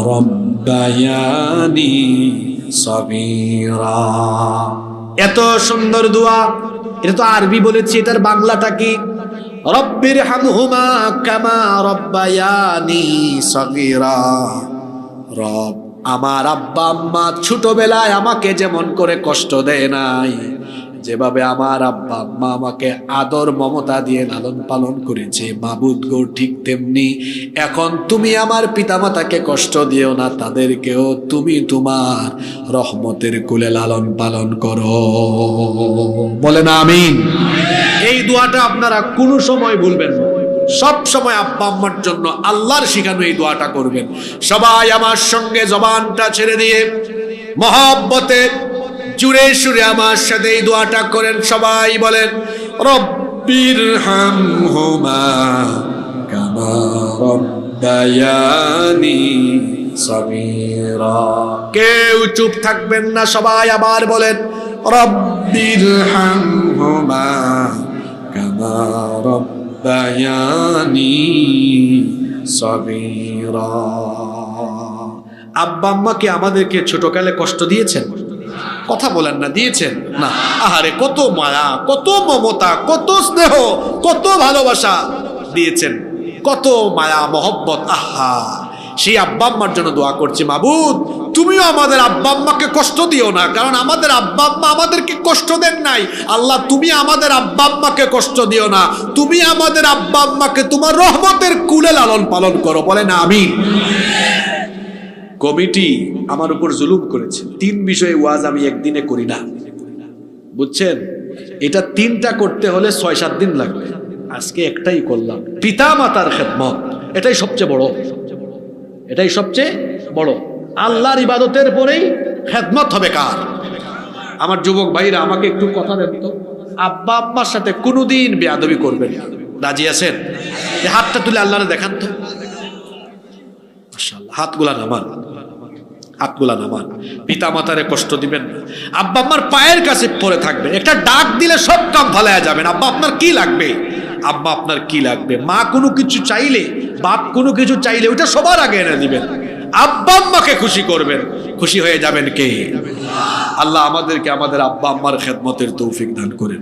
রাব্বায়ানি সগীরা। এত সুন্দর দোয়া, এটা তো আরবি বলেছি, এটার বাংলাটা কি? রব্বিরহামহুমা কামা রব্বায়ানি সগীরা। রব, আমার আব্বা আম্মা ছোটবেলায় আমাকে যেমন করে কষ্ট দেয় নাই, যেভাবে আমার আব্বা আম্মা আমাকে আদর মমতা দিয়ে লালন পালন করেছে, মাবুদ গো ঠিক তেমনি এখন তুমি আমার পিতামাতাকে কষ্ট দিও না, তাদেরকেও তুমি তোমার রহমতের কোলে লালন পালন করো। বলেন আমিন। এই দোয়াটা আপনারা কোনো সময় ভুলবেন না, সব সময় আব্বা আম্মার জন্য আল্লাহর শিখানো এই দোয়াটা করবেন। সবাই আমার সঙ্গে জবানটা ছেড়ে দিয়ে মহব্বতে জুড়ে সুরে আমার সাথে এই দোয়াটা করেন। সবাই বলেন, রব্বিরহামহুমা কামা রব্বায়ানি সগীরা। কেউ চুপ থাকবেন না, সবাই আবার বলেন, রব্বিরহামহুমা কামা রব্বায়ানি সগীরা। আব্বা আম্মা কি আমাদেরকে ছোটকালে কষ্ট দিয়েছেন? কথা বলেন না, দিয়েছেন না? আহারে কত মায়া, কত মমতা, কত স্নেহ, কত ভালোবাসা দিয়েছেন, কত মায়া মহব্বত। আহা, সেই আব্বা আম্মার জন্য দোয়া করছি, মাবুদ তুমিও আমাদের আব্বা আম্মাকে কষ্ট দিও না, কারণ আমাদের আব্বা আম্মা আমাদেরকে কষ্ট দেন নাই। আল্লাহ তুমি আমাদের আব্বা আম্মাকে কষ্ট দিও না, তুমি আমাদের আব্বা আম্মাকে তোমার রহমতের কুলে লালন পালন করো। বলেন আমিন। কমিটি আমার উপর জুলুম করেছে, 3 বিষয়ে ওয়াজ আমি একদিনে করি না, বুঝছেন? এটা 3টা করতে হলে 6-7 দিন লাগবে, আজকে একটাই করলাম। পিতা মাতার খেদমত, এটাই সবচেয়ে বড়, এটাই সবচেয়ে বড়। আল্লাহর ইবাদতের পরেই খেদমত হবে কার? আমার যুবক ভাইরা আমাকে একটু কথা দেন তো, আব্বা আম্মার সাথে কোনোদিন বেয়াদবি করবেন না। রাজি আছেন? এই হাতটা তুলে আল্লাহরে দেখান তো। মাশাআল্লাহ, হাতগুলা নামান, হাতগুলা নামান। পিতা মাতারে কষ্ট দিবেন না, আব্বা আম্মার পায়ের কাছে পড়ে থাকবেন। একটা ডাক দিলে সব কাম ফালায়া যাবেন। আব্বা আপনার কি লাগবে, আব্বা আপনার কি লাগবে। মা কোনো কিছু চাইলে, বাপ কোনো কিছু চাইলে ওটা সবার আগে এনে দিবেন। আব্বা আম্মাকে খুশি করবেন, খুশি হয়ে যাবেন কে? আল্লাহ আমাদেরকে আমাদের আব্বা আম্মার খেদমতের তৌফিক দান করেন।